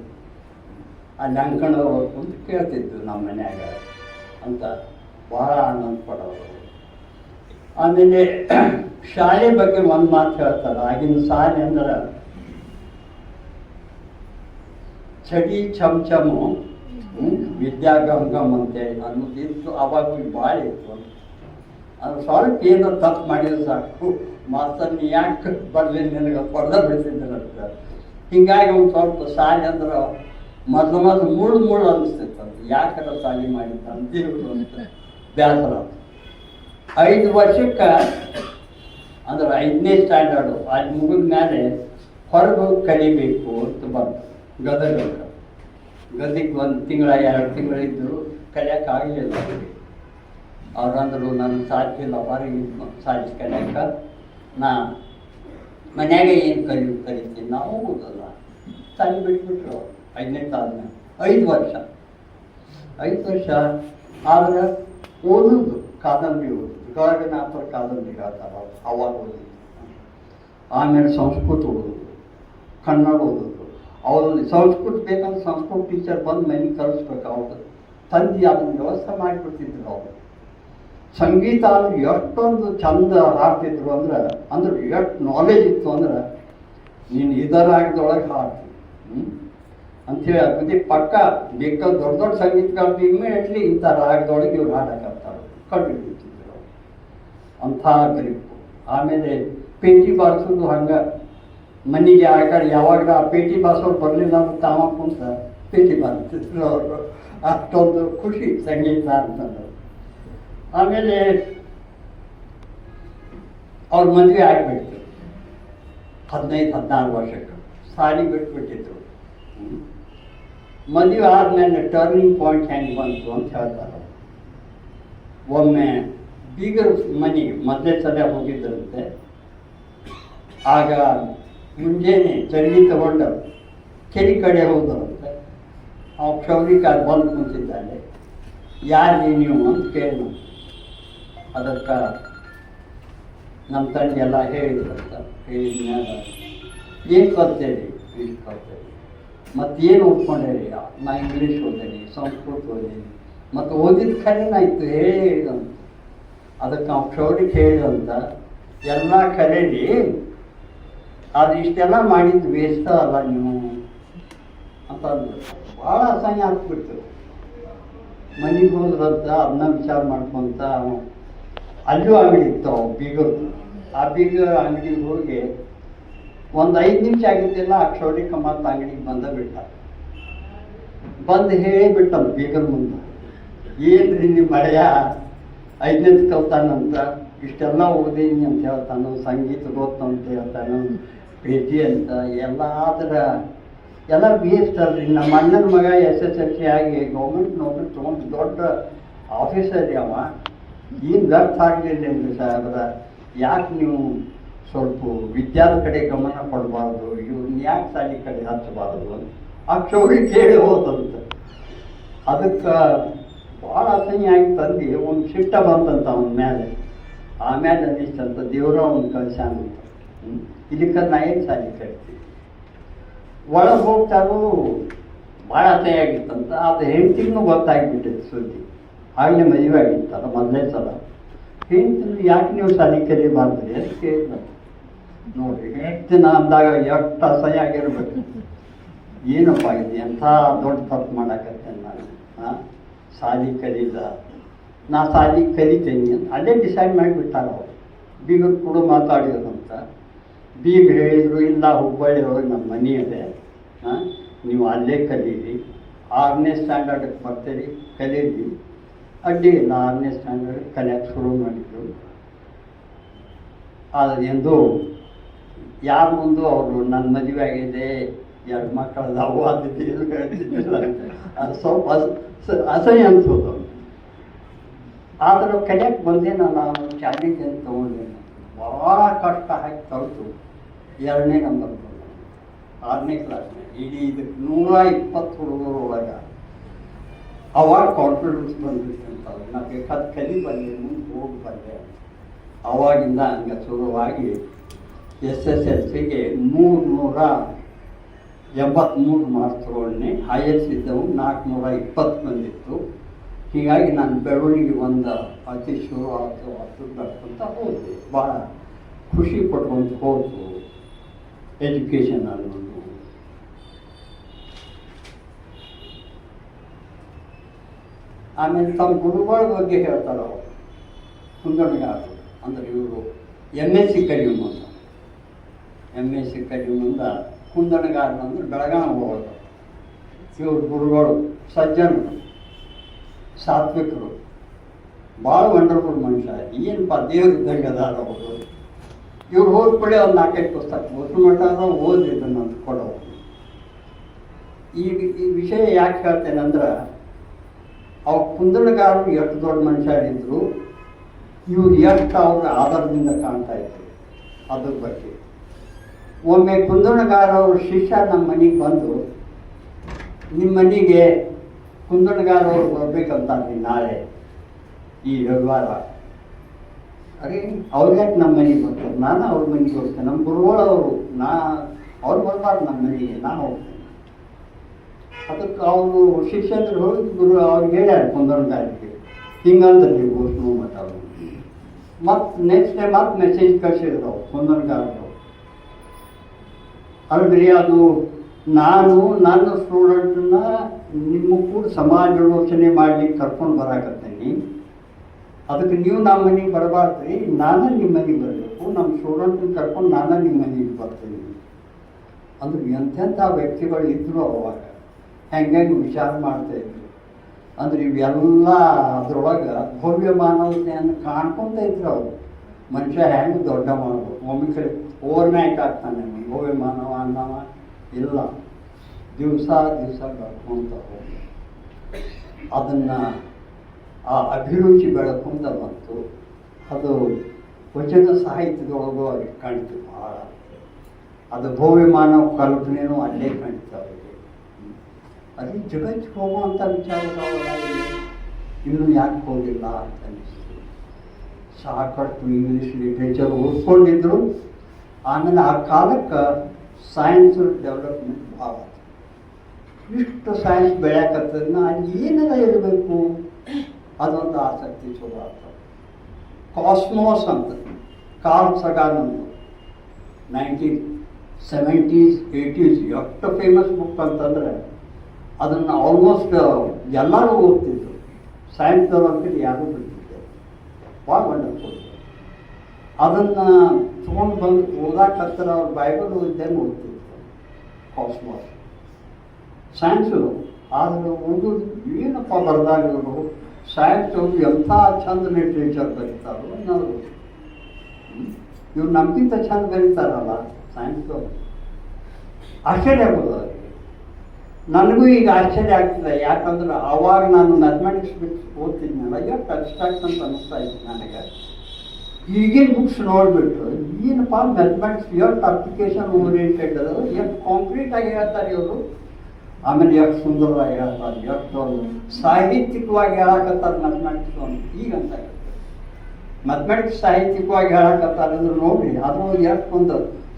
ಅಲ್ಲಿ ಅಂಕಣವ್ರು ಅಂತ ಕೇಳ್ತಿದ್ರು ನಮ್ಮ ಮನ್ಯಾಗ ಅಂತ ಭಾಳ ಆನಂದ ಪಡೋರು. ಆಮೇಲೆ ಶಾಲೆ ಬಗ್ಗೆ ಒಂದು ಮಾತು ಹೇಳ್ತಾರೆ. ಆಗಿನ ಶಾಲೆ ಅಂದ್ರೆ ಚಡಿ ಚಮಚಮು ವಿದ್ಯಾಗಂಗಮ್ ಅಂತೇಳಿ ಅನ್ನೋದಿತ್ತು. ಅವಾಗ ಭಾಳ ಇತ್ತು. ಅದು ಸ್ವಲ್ಪ ಏನೋ ತಪ್ಪು ಮಾಡಿದ್ರೆ ಸಾಕು, ಮಾಸ್ತರ್ ನೀ ಯಾಕೆ ಬರಲಿಲ್ಲ ನನಗೆ ಹೊಡೆದ ಬಿಡ್ತಿದ್ರಂತ. ಹೀಗಾಗಿ ಒಂದು ಸ್ವಲ್ಪ ಶಾಲೆ ಅಂದ್ರೆ ಮೊದಲು ಮುಳ್ಳು ಅನ್ನಿಸ್ತಿತ್ತಂತ. ಯಾಕರ ಶಾಲೆ ಮಾಡಿದ್ದ ಅಂತಿರು ಅಂತ ಬೇಸರ. 5 ವರ್ಷಕ್ಕೆ ಅಂದ್ರೆ 5ನೇ ಸ್ಟ್ಯಾಂಡರ್ಡು ಅದು ಮುಗಿದ ಮೇಲೆ ಹೊರಗೆ ಹೋಗಿ ಕಲಿಬೇಕು ಅಂತ ಬಂತು. ಗದಗ 1 ತಿಂಗಳ 2 ತಿಂಗಳಿದ್ದರು, ಕಲಿಯೋಕ್ಕಾಗಲಿಲ್ಲ ಅವರಿಗೆ. ಅವ್ರಂದ್ರು ನನಗೆ ಸಾಧ್ಯ ಇಲ್ಲ ಹೊರಗೆ ಸಾಧ್ಯ ಕಲಿಯೋಕೆ, ನಾ ಮನ್ಯಾಗ ಏನು ಕಲಿತೀನಿ ನಾವು ಹೋಗೋದಲ್ಲ. ಶಾಲೆ ಬಿಟ್ಬಿಟ್ರು 5ನೇ ಆದ್ಮೇಲೆ 5 ವರ್ಷ ಆದರೆ ಓದೋದು ಕಾದಂಬರಿ ಓದೋದು. ಗಗನಾಥರ ಕಾದಂಬರಿ ಹೇಳ್ತಾರೆ ಅವಾಗ ಓದೋದು. ಆಮೇಲೆ ಸಂಸ್ಕೃತ ಓದೋದು, ಕನ್ನಡ ಓದೋದು. ಅವರು ಸಂಸ್ಕೃತ ಬೇಕಂದ್ರೆ ಸಂಸ್ಕೃತ ಟೀಚರ್ ಬಂದು ಮನೆಗೆ ಕಲಿಸ್ಬೇಕು. ಅವ್ರದ್ದು ತಂದೆ ಅದನ್ನು ವ್ಯವಸ್ಥೆ ಮಾಡಿಬಿಡ್ತಿದ್ರು. ಅವರು ಸಂಗೀತ ಅಂದ್ರೆ ಎಷ್ಟೊಂದು ಚಂದ ಹಾಡ್ತಿದ್ರು ಅಂದ್ರೆ ಎಷ್ಟು ನಾಲೆಜ್ ಇತ್ತು ಅಂದ್ರೆ ನೀನು ಇದರಾಗದೊಳಗೆ ಹಾಡ್ತಿ ಅಂಥೇಳಿ ಅಗದಿ ಪಕ್ಕ ಬೇಕಾದ ದೊಡ್ಡ ಸಂಗೀತಗಾರರು ಇಮ್ಮಿಡಿಯೇಟ್ಲಿ ಇಂಥ ರಾಗದೊಳಗೆ ಇವ್ರು ಹಾಡಕತ್ತಾರೆ ಕಂಡುಹಿಡಿತಿದ್ರು. ಅಂಥ ಗ್ರಿಪ್ಪು. ಆಮೇಲೆ ಪೇಟಿ ಬಾರಿಸೋದು ಹಂಗೆ ಮನೆಗೆ ಆ ಕಡೆ ಯಾವಾಗ ಆ ಪೇಟಿ ಬಾರಿಸೋರು ಬರಲಿಲ್ಲ ಅಂದ್ರೆ ತಾವ ಕುಂತ ಪೇಟಿ ಬಾರಿಸ್ತಿದ್ರು ಅವರು. ಅಷ್ಟೊಂದು ಖುಷಿ ಸಂಗೀತ ಅಂತಂದ್ರೆ. ಆಮೇಲೆ ಅವ್ರ ಮದುವೆ ಆಗಿಬಿಡ್ತು 15-16 ವರ್ಷಕ್ಕೆ. ಸಾಲಿ ಬಿಟ್ಬಿಟ್ಟಿದ್ರು. ಮದುವೆ ಆದಮೇಲೆ ಟರ್ನಿಂಗ್ ಪಾಯಿಂಟ್ ಹೆಂಗೆ ಬಂತು ಅಂತ ಹೇಳ್ತಾರೆ. ಒಮ್ಮೆ ಬೀಗರ ಮನೆಗೆ ಮೊದಲೇ ಸಲ ಹೋಗಿದ್ದರಂತೆ. ಆಗ ಮುಂಜಾನೆ ಚರ್ಗಿ ತಗೊಂಡು ಕೆರೆ ಕಡೆ ಹೋದರಂತೆ. ಆ ಕ್ಷೌರಿಕಾರ್ ಬಂದು ಕುಂತಿದ್ದಾನೆ. ಯಾರು ನೀವು ಅಂತ ಕೇಳಿ ಅದಕ್ಕೆ ನಮ್ಮ ತಂದೆ ಎಲ್ಲ ಹೇಳಿದ್ರಂತ. ಹೇಳಿದ್ಮ್ಯಾಗ ಏನು ಕಲ್ತೇರಿ? ಇಷ್ಟು ಕಲ್ತೇರಿ. ಮತ್ತೇನು ಓದ್ಕೊಂಡೇರಿ? ನಾ ಇಂಗ್ಲೀಷ್ ಓದೇನಿ, ಸಂಸ್ಕೃತ ಓದೇನಿ, ಮತ್ತು ಓದಿದ ಖರೇನಾಯ್ತು ಹೇಳಿದಂತ. ಅದಕ್ಕೆ ನಾವು ಕ್ಷೌರಿಕ್ ಹೇಳಿದಂತ ಎಲ್ಲ ಖರೇರಿ, ಅದು ಇಷ್ಟೆಲ್ಲ ಮಾಡಿದ್ದು ವೇಸ್ಟ್ ಅಲ್ಲ ನೀವು ಅಂತಂದ್ರು. ಭಾಳ ಅಸಹ್ಯ ಆಗ್ಬಿಡ್ತು. ಮನೆಗೆ ಹೋದ್ರಂತ ಅದನ್ನ ವಿಚಾರ ಮಾಡ್ಕೊಂತ ಅಲ್ಲೂ ಅಂಗಡಿ ಇತ್ತು ಅವು ಬೀಗದ್ದು. ಆ ಬೀಗ ಅಂಗಡಿಗೆ ಹೋಗಿ ಒಂದು 5 ನಿಮಿಷ ಆಗಿದ್ದಿಲ್ಲ, ಆ ಕ್ಷೌರಿಕ ಮತ್ತು ಅಂಗಡಿಗೆ ಬಂದ ಬಿಟ್ಟ. ಬಂದು ಹೇಳಿಬಿಟ್ಟಲ್ಲ ಬೀಗರ ಮುಂದೆ, ಏನ್ರಿ ನಿಮ್ಮ ಮಳೆಯ 5ನೇ ಕಲ್ತಾನಂತ, ಇಷ್ಟೆಲ್ಲ ಓದೀನಿ ಅಂತ ಹೇಳ್ತಾನು, ಸಂಗೀತ ಗೊತ್ತು ಅಂತ ಹೇಳ್ತಾನು, ಪ್ರೀತಿ ಅಂತ ಎಲ್ಲ. ಆದ್ರೆ ಎಲ್ಲ ವೇಸ್ಟ್ ಅಲ್ರಿ. ನಮ್ಮ ಅಣ್ಣನ ಮಗ SSLC ಆಗಿ ಗೌರ್ಮೆಂಟ್ ನೌಕರಿ ತೊಗೊಂಡು ದೊಡ್ಡ ಆಫೀಸರ್ ಅವ, ಏನು ವ್ಯರ್ಥ ಆಗಲಿಲ್ಲ ಸಾಹೇಬ್ರ. ಯಾಕೆ ನೀವು ಸ್ವಲ್ಪ ವಿದ್ಯಾದ ಕಡೆ ಗಮನ ಕೊಡಬಾರ್ದು, ಇವ್ರನ್ನ ಯಾಕೆ ಶಾಲೆ ಕಡೆ ಹಚ್ಚಬಾರ್ದು ಆ ಚೌರಿ ಕೇಳಿ ಹೋದಂತ. ಅದಕ್ಕೆ ಭಾಳ ಅಸಹ್ಯ ಆಗಿ ತಂದು ಒಂದು ಸಿಟ್ಟ ಬಂತಂತ ಅವನ ಮೇಲೆ. ಆಮೇಲೆ ಅನಿಸ್ತಂತ ದೇವ್ರ ಅವ್ನು ಕಳ್ಸ್ಯಾನಂತ. ಇದಕ್ಕೆ ನಾ ಏನು ಶಾಲೆ ಕಟ್ತೀವಿ. ಒಳಗೆ ಹೋಗ್ತಾರೋ ಭಾಳ ಅಸಹ್ಯ ಆಗಿತ್ತಂತ. ಅದು ಹೆಂಡ್ತಿಗೂ ಗೊತ್ತಾಗಿಬಿಟ್ಟಿತ್ತು ಸುದ್ದಿ. ಆಗಲೇ ಮದುವೆ ಆಗಿತ್ತಲ್ಲ ಮೊದಲನೇ ಸಲ. ಹೆಂಡ್ತಿನ ಯಾಕೆ ನೀವು ಶಾಲೆ ಕಲಿಬಾರ್ದ್ರಿ ಅಂತ ಕೇಳಿದ. ನೋಡಿರಿ ಹೆಂಡ್ತಿನ ಅಂದಾಗ ಎಷ್ಟು ಅಸಹ್ಯ ಆಗಿರ್ಬೇಕು. ಏನಪ್ಪ ಇದು ಎಂಥ ದೊಡ್ಡ ತಪ್ಪು ಮಾಡಕತ್ತೇನೆ ನಾನು. ಶಾಲೆ ಕಲಿದ, ನಾ ಶಾಲೆ ಕಲಿತೇನೆ ಅಂತ ಅಲ್ಲೇ ಡಿಸೈಡ್ ಮಾಡಿಬಿಟ್ಟಾರ ಅವರು. ಬೀಗರು ಕೂಡ ಮಾತಾಡಿದ್ರಂತ. ಬೀಗ ಹೇಳಿದರು, ಇಲ್ಲ ಹುಬ್ಬಳ್ಳಿಯೊಳಗೆ ನಮ್ಮ ಮನೆ ಇದೆ, ನೀವು ಅಲ್ಲೇ ಕಲೀರಿ, 6ನೇ ಸ್ಟ್ಯಾಂಡರ್ಡ್ಗೆ ಬರ್ತೀರಿ, ಕಲೀರಿ. ಅಡ್ಡಿ ಇಲ್ಲ, 6ನೇ ಸ್ಟ್ಯಾಂಡರ್ಡ್ ಕಲಿಯೋಕ್ಕೆ ಶುರು ಮಾಡಿದ್ರು. ಆದರೆ ಎಂದು ಯಾರ ಮುಂದೆ ಅವರು ನನ್ನ ಮದುವೆ ಆಗಿದೆ, 2 ಮಕ್ಕಳದಾವು ಅದು ಹೇಳ್ತಿದ್ದಿಲ್ಲ. ಅದು ಸ್ವಲ್ಪ ಅಸಹ್ಯ ಅನಿಸೋದು. ಆದರೂ ಕಲಿಯಕ್ಕೆ ಬಂದೆ ನಾನು ಚಾಲೆಂಜ್ ಅಂತ ತೊಗೊಂಡೆ. ಭಾಳ ಕಷ್ಟ ಹಾಕಿ ಕಲಿತು 2ನೇ ನಂಬರ್ ಬಂದೆ 6ನೇ ಕ್ಲಾಸ್ನಾಗ. ಇಡೀ ಇದಕ್ಕೆ 120 ಹುಡುಗರೊಳಗೆ ಅವಾಗ ಕಾನ್ಫಿಡೆನ್ಸ್ ಬಂದಿತ್ತಂತ. ನಾವು ಬೇಕಾದ ಕಲಿ ಬಂದೆ, ಮುಂದೆ ಹೋಗಿ ಬಂದೆ. ಅವಾಗಿಂದ ಹಂಗೆ ಶುರುವಾಗಿ SSLCಗೆ 383 ಮಾರ್ಕ್ಸ್ ತೊಗೊಂಡೆ. ಹೈಯೆಸ್ಟ್ ಇದ್ದವು 420 ಬಂದಿತ್ತು. ಹೀಗಾಗಿ ನಾನು ಬೆಳವಣಿಗೆ ಒಂದು ಅತಿ ಶುರು ಆಯಿತು. ಅದು ಬರ್ಕೊಂತ ಹೋದೆ. ಭಾಳ ಖುಷಿ ಪಡ್ಕೊಂತ ಹೋಯ್ತು ಎಜುಕೇಷನ್ ಅನ್ನೋದು. ಆಮೇಲೆ ತಮ್ಮ ಗುರುಗಳ ಬಗ್ಗೆ ಹೇಳ್ತಾರೆ ಅವರು. ಕುಂದಣಗಾರರು ಅಂದರೆ ಇವರು MSc ಕಲಿಯು ಮುಂದೆ. MSc ಕಲಿಯು ಮುಂದೆ ಕುಂದಣಗಾರರು ಅಂದ್ರೆ ಬೆಳಗಾವಿ ಹೋಗೋದು. ಇವ್ರ ಗುರುಗಳು ಸಜ್ಜನರು, ಸಾತ್ವಿಕರು, ಭಾಳ ವಂಡರ್ಫುಲ್ ಮನುಷ್ಯ. ಏನಪ್ಪ ದೇವ್ರ ಇದ್ದಂಗೆ ಅದಾರ ಅವರು. ಇವ್ರು ಹೋದ್ಕೊಳ್ಳಿ ಒಂದು 4-5 ಪುಸ್ತಕ ಹೊಸ ಮಟ್ಟ ಓದಿದ್ದನ್ನು ಅಂತ ಕೊಡೋರು. ಈ ವಿಷಯ ಯಾಕೆ ಹೇಳ್ತೇನೆ ಅಂದ್ರೆ, ಅವ್ರ ಕುಂದಣಗಾರರು ಎಷ್ಟು ದೊಡ್ಡ ಮನುಷ್ಯರಿದ್ರು, ಇವ್ರು ಎಷ್ಟು ಅವ್ರ ಆಧಾರದಿಂದ ಕಾಣ್ತಾ ಇದ್ರು. ಅದ್ರ ಬಗ್ಗೆ ಒಮ್ಮೆ ಕುಂದಣಗಾರವ್ರ ಶಿಷ್ಯ ನಮ್ಮ ಮನೆಗೆ ಬಂದು, ನಿಮ್ಮ ಮನೆಗೆ ಕುಂದಣಗಾರವ್ರು ಬರ್ಬೇಕಂತಾರ್ರಿ ನಾಳೆ ಈ ರವಿವಾರ. ಅರೆ ಅವ್ರಿಗೆ ನಮ್ಮ ಮನೆಗೆ ಬರ್ತಾರೆ, ನಾನು ಅವ್ರ ಮನೆಗೆ ಹೋಗ್ತೇನೆ. ನಮ್ಮ ಗುರುಗಳವರು ಅವ್ರು ಬರಬಾರ್ದು ನಮ್ಮ ಮನೆಗೆ, ನಾನು ಹೋಗ್ತೇನೆ. ಅದಕ್ಕೆ ಅವರು ಶಿಷ್ಯಂದ್ರು ಹೋಗಿ ಗುರು ಅವ್ರಿಗೆ ಹೇಳ್ಯಾರ ಕುಂದಣಗಾರಿಗೆ, ಹಿಂಗಂದ್ರೆ ನೀವು ಘೋಷಣೆ ಮಠ. ಮತ್ತು ನೆಕ್ಸ್ಟ್ ಡೇ ಮತ್ತೆ ಮೆಸೇಜ್ ಕಳಿಸಿದ್ರು ಅವ್ರು ಕುಂದಣಗಾರರು. ಅಲ್ರಿ ಅದು ನಾನು ನನ್ನ ಸ್ಟೂಡೆಂಟನ್ನ ನಿಮ್ಮ ಕೂಡ ಸಮಾಲೋಚನೆ ಮಾಡ್ಲಿಕ್ಕೆ ಕರ್ಕೊಂಡು ಬರಾಕತ್ತೇನೆ. ಅದಕ್ಕೆ ನೀವು ನಮ್ಮ ಮನೆಗೆ ಬರಬಾರ್ದ್ರಿ, ನಾನು ನಿಮ್ಮ ಮನೆಗೆ ಬರಬೇಕು. ನಮ್ಮ ಸ್ಟೂಡೆಂಟನ್ನ ಕರ್ಕೊಂಡು ನಾನು ನಿಮ್ಮ ಮನೆಗೆ ಬರ್ತೀನಿ. ಅಂದ್ರೆ ಎಂತೆಂಥ ವ್ಯಕ್ತಿಗಳು ಇದ್ದರು ಅವಾಗ. ಹೆಂಗೆ ವಿಚಾರ ಮಾಡ್ತಾಯಿದ್ರು ಅಂದ್ರೆ ಇವೆಲ್ಲ ಅದರೊಳಗೆ ಭವ್ಯ ಮಾನವತೆಯನ್ನು ಕಾಣ್ಕೊತ ಇದ್ರು ಅವರು. ಮನುಷ್ಯ ಹೆಂಗೆ ದೊಡ್ಡ ಮಾಡ್ಬೋದು, ಒಮ್ಮೆ ಕಡೆ ಓವರ್ನೈಟ್ ಆಗ್ತಾನೆ ಭವ್ಯ ಮಾನವ ಅನ್ನವ ಇಲ್ಲ. ದಿವಸ ಬೆಳ್ಕೊಂತ ಹೋಗಿ ಅದನ್ನು ಆ ಅಭಿರುಚಿ ಬೆಳ್ಕೊಂತ ಬಂತು. ಅದು ವಚನ ಸಾಹಿತ್ಯದೊಳಗೂ ಅವ್ರಿಗೆ ಕಾಣ್ತು ಭಾಳ. ಅದು ಭವ್ಯ ಮಾನವ ಕಲ್ಪನೆಯೂ ಅಲ್ಲೇ ಕಾಣ್ತು ಅವರಿಗೆ. ಅದೇ ಜಗತ್ತಿಗೆ ಹೋಗುವಂಥ ವಿಚಾರಗಳು ಇನ್ನೂ ಯಾಕೆ ಹೋಗಿಲ್ಲ ಅಂತ ಅನ್ನಿಸ್ತು. ಸಾಕಷ್ಟು ಇಂಗ್ಲೀಷ್ ಲಿಟ್ರೇಚರ್ ಓದ್ಕೊಂಡಿದ್ರು. ಆಮೇಲೆ ಆ ಕಾಲಕ್ಕೆ ಸೈನ್ಸ್ ಡೆವಲಪ್ಮೆಂಟ್ ಭಾಳ. ಇಷ್ಟು ಸೈನ್ಸ್ ಬೆಳೆಯಕತ್ತದನ್ನ ಅಲ್ಲಿ ಏನೆಲ್ಲ ಇರಬೇಕು ಅದೊಂದು ಆಸಕ್ತಿ ಚಲೋ ಆಗ್ತದೆ. ಕಾಸ್ಮೋಸ್ ಅಂತ ಕಾರ್ಲ್ ಸಗಾನ್ ಅಂತ 1970s 80s ಎಷ್ಟು ಫೇಮಸ್ ಬುಕ್ ಅಂತಂದರೆ ಅದನ್ನು ಆಲ್ಮೋಸ್ಟ್ ಎಲ್ಲರೂ ಓದ್ತಿದ್ರು. ಸೈನ್ಸ್ದವ್ರು ಅಂತೇಳಿ ಯಾರೂ ಬಿಡ್ತಿದ್ದರು. ಭಾಳ ವಂಡರ್ಫುಲ್. ಅದನ್ನು ತೊಗೊಂಡು ಬಂದು ಓದಾಕತ್ತರ ಅವ್ರ ಬೈಬಲ್ ಓದಿದ್ದೇನೆ ಓದ್ತಿದ್ರು. ಕಾಸ್ಮೋಸ್ ಸೈನ್ಸು ಆದ್ರೆ ಓದೋದು ಏನಪ್ಪ ಬರ್ದಾಗ ಇವರು ಸೈನ್ಸ್ ಅವರು ಎಂಥ ಚಂದ ಲಿಟ್ರೇಚರ್ ಬರೀತಾರೋ ನಾವು ಇವ್ರು ನಮಗಿಂತ ಚಂದ ಬರೀತಾರಲ್ಲ ಸೈನ್ಸ್ದವರು. ಆಶ್ಚರ್ಯ ಆಗೋದು ಅವರಿಗೆ. ನನಗೂ ಈಗ ಆಶ್ಚರ್ಯ ಆಗ್ತದೆ, ಯಾಕಂದ್ರೆ ಅವಾಗ ನಾನು ಮ್ಯಾಥಮೆಟಿಕ್ಸ್ ಬಿಟ್ಟು ಓದ್ತಿದ್ನಲ್ಲ, ಎಷ್ಟು ಅಬ್ಸ್ಟ್ರಾಕ್ಟ್ ಅಂತ ಅನ್ನಿಸ್ತಾ ಇತ್ತು ನನಗೆ. ಈಗಿನ ಬುಕ್ಸ್ ನೋಡಿಬಿಟ್ಟು ಏನಪ್ಪ ಮ್ಯಾಥಮೆಟಿಕ್ಸ್ ಎಷ್ಟು ಅಪ್ಲಿಕೇಶನ್ ಓರಿಯೆಂಟೆಡ್ ಅದು, ಎಷ್ಟು ಕಾಂಕ್ರೀಟ್ ಆಗಿ ಹೇಳ್ತಾರೆ ಇವರು. ಆಮೇಲೆ ಎಷ್ಟು ಸುಂದರವಾಗಿ ಹೇಳ್ತಾರೆ, ಎಷ್ಟು ಸಾಹಿತ್ಯಿಕವಾಗಿ ಹೇಳಕತ್ತಾರೆ ಮ್ಯಾಥಮೆಟಿಕ್ಸ್ ಅಂತ ಈಗಂತ ಮ್ಯಾಥಮೆಟಿಕ್ಸ್ ಸಾಹಿತ್ಯಿಕವಾಗಿ ಹೇಳಕತ್ತಾರೆ ಅಂದ್ರೆ ನೋಡಿ ಅದ್ರೊಳಗೆ ಎಷ್ಟು ಒಂದು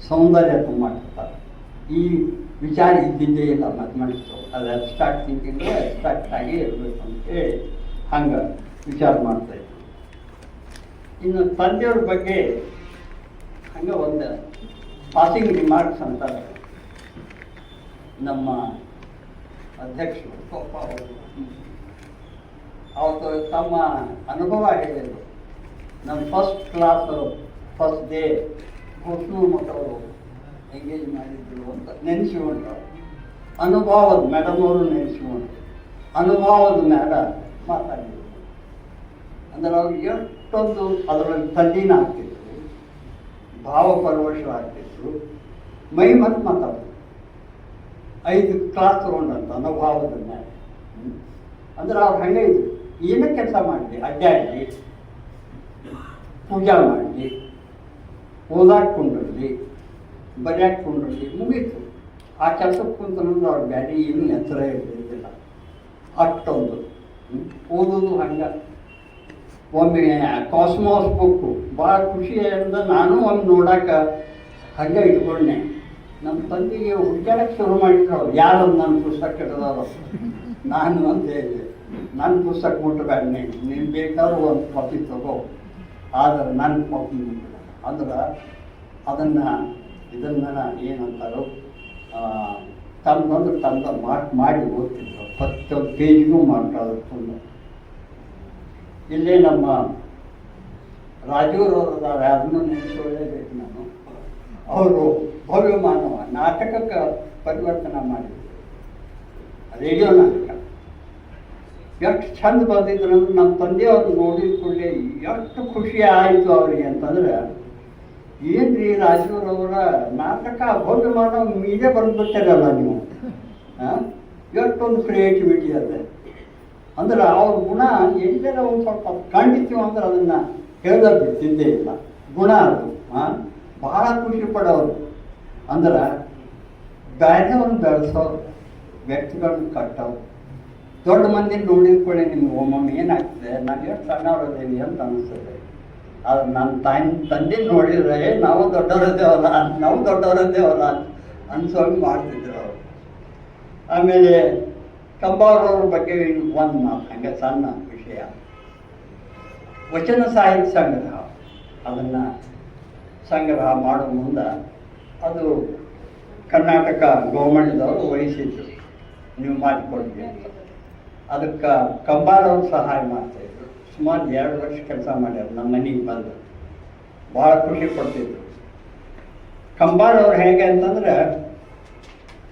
ಸೌಂದರ್ಯ ತುಂಬಾಕತ್ತಾರೆ. ಈ ವಿಚಾರ ಇದ್ದಿದ್ದೇ ಇಲ್ಲ ಮ್ಯಾಥಮೆಟಿಕ್ಸು, ಅದು ಅಬ್ಸ್ಟ್ರಾಕ್ಟ್ ಥಿಂಕಿಂಗು ಅಬ್ಸ್ಟ್ರಾಕ್ಟ್ ಆಗಿ ಇರಬೇಕು ಅಂತೇಳಿ ಹಂಗೆ ವಿಚಾರ ಮಾಡ್ತಾಯಿದ್ದೆ. ಇನ್ನು ತಂದೆಯವ್ರ ಬಗ್ಗೆ ಹಂಗೆ ಒಂದು ಪಾಸಿಂಗ್ ರಿಮಾರ್ಕ್ಸ್ ಅಂತಾರೆ ನಮ್ಮ ಅಧ್ಯಕ್ಷರು ಅವತ್ತು ತಮ್ಮ ಅನುಭವ ಹೇಳಿದರು. ನಮ್ಮ ಫಸ್ಟ್ ಕ್ಲಾಸ್ ಫಸ್ಟ್ ಡೇ ಘೋಷಣೆ ಮಟ್ಟವರು ಎಂಗೇಜ್ ಮಾಡಿದ್ರು ಅಂತ ನೆನೆಸಿಕೊಂಡ್ರು. ಅನುಭವದ ಮೇಡಮ್ ಅವರು ನೆನೆಸಿಕೊಂಡ್ರು, ಅನುಭವದ ಮೇಲೆ ಮಾತಾಡಿದ್ರು. ಅಂದ್ರೆ ಅವ್ರಿಗೆ ಎಷ್ಟೊಂದು ಅದರಲ್ಲಿ ತಲ್ಲೀನ ಆಗ್ತಿದ್ರು, ಭಾವಪರವಶರಾಗ್ತಿದ್ರು, ಮೈ ಮತ್ತು ಮಾತಾಡೋದು. 5 ಕ್ಲಾಸ್ ತೊಗೊಂಡಂತ ಅನುಭವದ ಮೇಲೆ. ಅಂದ್ರೆ ಅವ್ರು ಹಾಗೆ ಇದ್ರು, ಏನೇ ಕೆಲಸ ಮಾಡಲಿ ಅಡ್ಡಾಡಲಿ, ಪೂಜಾ ಮಾಡಲಿ, ಓದಾಡ್ಕೊಂಡಿರಲಿ, ಬರೆಯಾಡ್ಕೊಂಡಿರಲಿ, ಮುಗೀತು. ಆ ಕೆಲಸಕ್ಕೆ ಕುಂತಂದ್ರೆ ಅವ್ರ ಬ್ಯಾಡಿ ಏನೂ ಎತ್ತರ ಇರ್ತಿದ್ದಿಲ್ಲ. ಅಷ್ಟೊಂದು ಓದೋದು ಹಂಗೆ. ಒಮ್ಮೆ ಕಾಸ್ಮಾಸ್ ಬುಕ್ಕು ಭಾಳ ಖುಷಿಯಿಂದ ನಾನು ಒಮ್ಮೆ ನೋಡೋಕೆ ಹಾಗೆ ಇಟ್ಕೊಂಡೆ. ನಮ್ಮ ತಂದೆಗೆ ಹುಡ್ಕಾಡಕ್ಕೆ ಶುರು ಮಾಡಿದ್ರು. ಯಾರು ನನ್ನ ಪುಸ್ತಕ ಹಿಡಿದವರು ನಾನು ಅಂತ ಹೇಳಿದೆ, ನನ್ನ ಪುಸ್ತಕ ಮುಟ್ಟಬೇಡ, ನೀನು ಬೇಕಾದ್ರೂ ಒಂದು ಕಾಪಿ ತಗೋ, ಆದರೆ ನನ್ನ ಕಾಪಿ ಮುಟ್ಟಬೇಡ. ಅಂದ್ರೆ ಇದನ್ನು ಏನಂತಾರೋ ತಂದು ಮಾರ್ಕ್ ಮಾಡಿ ಓದ್ತಿದ್ರು. 10 ಪೇಜ್ಗೂ ಮಾಡ್ತಾರೆ ತುಂಬ. ಇಲ್ಲೇ ನಮ್ಮ ರಾಜೂರವರದಾರೆ, ಅದನ್ನು ನೆನೆಸೋಳ್ಳೇಬೇಕು ನಾನು. ಅವರು ಭವ್ಯ ಮಾನವ ನಾಟಕಕ್ಕೆ ಪರಿವರ್ತನೆ ಮಾಡಿದ್ರು, ರೇಡಿಯೋ ನಾಟಕ. ಎಷ್ಟು ಚಂದ ಬಂದಿದ್ರು ಅಂದ್ರೆ ನಮ್ಮ ತಂದೆಯವ್ರು ನೋಡಿದ ಕೂಡಲೇ ಎಷ್ಟು ಖುಷಿ ಆಯಿತು ಅವರಿಗೆ ಅಂತಂದ್ರೆ, ಏನ್ರಿ ರಾಜೂರವರ ನಾಟಕ ಭವ್ಯ ಮಾನವ ಮೀದೇ ಬಂದುಬಿಟ್ಟಿರಲ್ಲ ನೀವು, ಎಷ್ಟೊಂದು ಕ್ರಿಯೇಟಿವಿಟಿ ಅದೇ. ಅಂದ್ರೆ ಅವ್ರ ಗುಣ ಎಲ್ಲೆಲ್ಲ ಒಂದು ಸ್ವಲ್ಪ ಕಂಡಿತೀವಿ ಅಂದ್ರೆ ಅದನ್ನು ಹೇಳ್ದ ಬಿಡ್ತಿದ್ದೇ ಇಲ್ಲ. ಗುಣ ಅದು ಬಹಳ ಖುಷಿ ಪಡೋರು. ಅಂದ್ರೆ ಬೇರೆಯವ್ರನ್ನ ಬೆಳೆಸೋರು, ವ್ಯಕ್ತಿಗಳನ್ನ ಕಟ್ಟೋರು. ದೊಡ್ಡ ಮಂದಿ ನೋಡಿದ್ಕೊಳ್ಳಿ ನಿಮ್ಗೆ ಒಮ್ಮೊಮ್ಮೆ ಏನಾಗ್ತದೆ, ನಾವು ಎಷ್ಟು ಸಣ್ಣವರದೇವಿ ಅಂತ ಅನಿಸ್ತದೆ. ಆದ್ರೆ ನನ್ನ ತಂದೆ ನೋಡಿದ್ರೆ ನಾವು ದೊಡ್ಡವರದ್ದೇವಲ್ಲ ಅನ್ಸೋಂಗೆ ಮಾಡ್ತಿದ್ರು ಅವರು. ಆಮೇಲೆ ಕಂಬಾರವ್ರ ಬಗ್ಗೆ ಒಂದು ಮಾತು, ಹಂಗೆ ಸಣ್ಣ ವಿಷಯ. ವಚನ ಸಾಹಿತ್ಯ ಸಂಗ್ರಹ, ಅದನ್ನು ಸಂಗ್ರಹ ಮಾಡೋ ಮುಂದೆ ಅದು ಕರ್ನಾಟಕ ಗೌರ್ಮೆಂಟ್ದವರು ವಹಿಸಿದ್ರು, ನೀವು ಮಾಡಿಕೊಡ್ರಿ ಅಂತ. ಅದಕ್ಕೆ ಕಂಬಾರವ್ರು ಸಹಾಯ ಮಾಡ್ತಾಯಿದ್ರು. ಸುಮಾರು 2 ವರ್ಷ ಕೆಲಸ ಮಾಡ್ಯಾರ. ನಮ್ಮ ಮನೆಗೆ ಬಂದು ಭಾಳ ಖುಷಿ ಪಡ್ತಿದ್ರು. ಕಂಬಾರವ್ರು ಹೇಗೆ ಅಂತಂದ್ರೆ,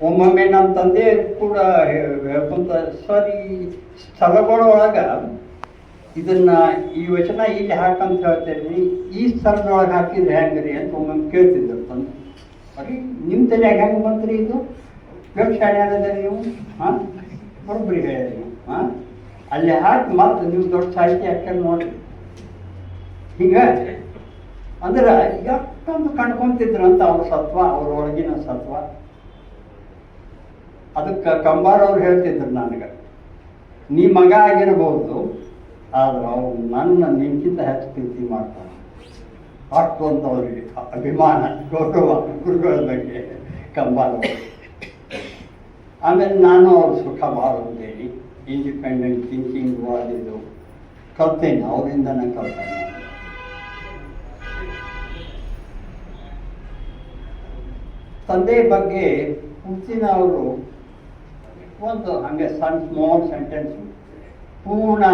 ಒಮ್ಮೊಮ್ಮೆ ನಮ್ಮ ತಂದೆ ಕೂಡ ಹೇಳ್ಕೊಂತ, ಸರ್ ಈ ಸ್ಥಳಗಳೊಳಗೆ ಇದನ್ನು ಈ ವಚನ ಇಲ್ಲಿ ಹಾಕಂತ ಹೇಳ್ತೇನೆ, ಈ ಸ್ಥಳದೊಳಗೆ ಹಾಕಿದ್ರೆ ಹೆಂಗ್ರಿ ಅಂತ ಒಮ್ಮೊಮ್ಮೆ ಕೇಳ್ತಿದ್ರು ತಂದೆ. ಅರಿ ನಿಮ್ಮ ತಲೆಯಾಗ ಹೆಂಗೆ ಬಂತ್ರಿ ಇದು, ಎಷ್ಟು ಶಾಣ್ಯಾರದ ನೀವು, ಬರೋಬ್ಬರಿ ಹೇಳಿ ನೀವು, ಅಲ್ಲಿ ಹಾಕಿ ಮತ್ತೆ ನೀವು ದೊಡ್ಡ ಸಾಹಿತ್ಯ ಹಾಕ್ಕೊಂಡು ನೋಡ್ರಿ. ಹಿಂಗೆ ಅಂದ್ರೆ ಎಷ್ಟೊಂದು ಕಂಡ್ಕೊತಿದ್ರು ಅಂತ ಅವ್ರ ಸತ್ವ, ಅವ್ರ ಒಳಗಿನ ಸತ್ವ. ಅದಕ್ಕೆ ಕಂಬಾರವ್ರು ಹೇಳ್ತಿದ್ರು ನನಗೆ, ನೀ ಮಗ ಆಗಿರಬಹುದು, ಆದ್ರೆ ಅವ್ರು ನಿನ್ಕಿಂತ ಹೆಚ್ಚು ಪ್ರೀತಿ ಮಾಡ್ತಾನೆ. ಅಷ್ಟು ಅಂತ ಅವ್ರಿಗೆ ಅಭಿಮಾನ, ಗೌರವ ಗುರುಗಳ ಬಗ್ಗೆ ಕಂಬಾರವ್ರು. ಆಮೇಲೆ ನಾನು ಅವ್ರ ಸುಖ ಬಾಳುವುದೇಳಿ ಇಂಡಿಪೆಂಡೆಂಟ್ ಥಿಂಕಿಂಗು ಅದಿದು ಕಲ್ತೇನೆ, ಅವರಿಂದನೇ ಕಲ್ತೇನೆ. ತಂದೆ ಬಗ್ಗೆ ಪೂರ್ತಿನ ಅವರು ಒಂದು ಹಂಗೆ ಸ್ಮಾಲ್ ಸೆಂಟೆನ್ಸ್ ಪೂರ್ಣ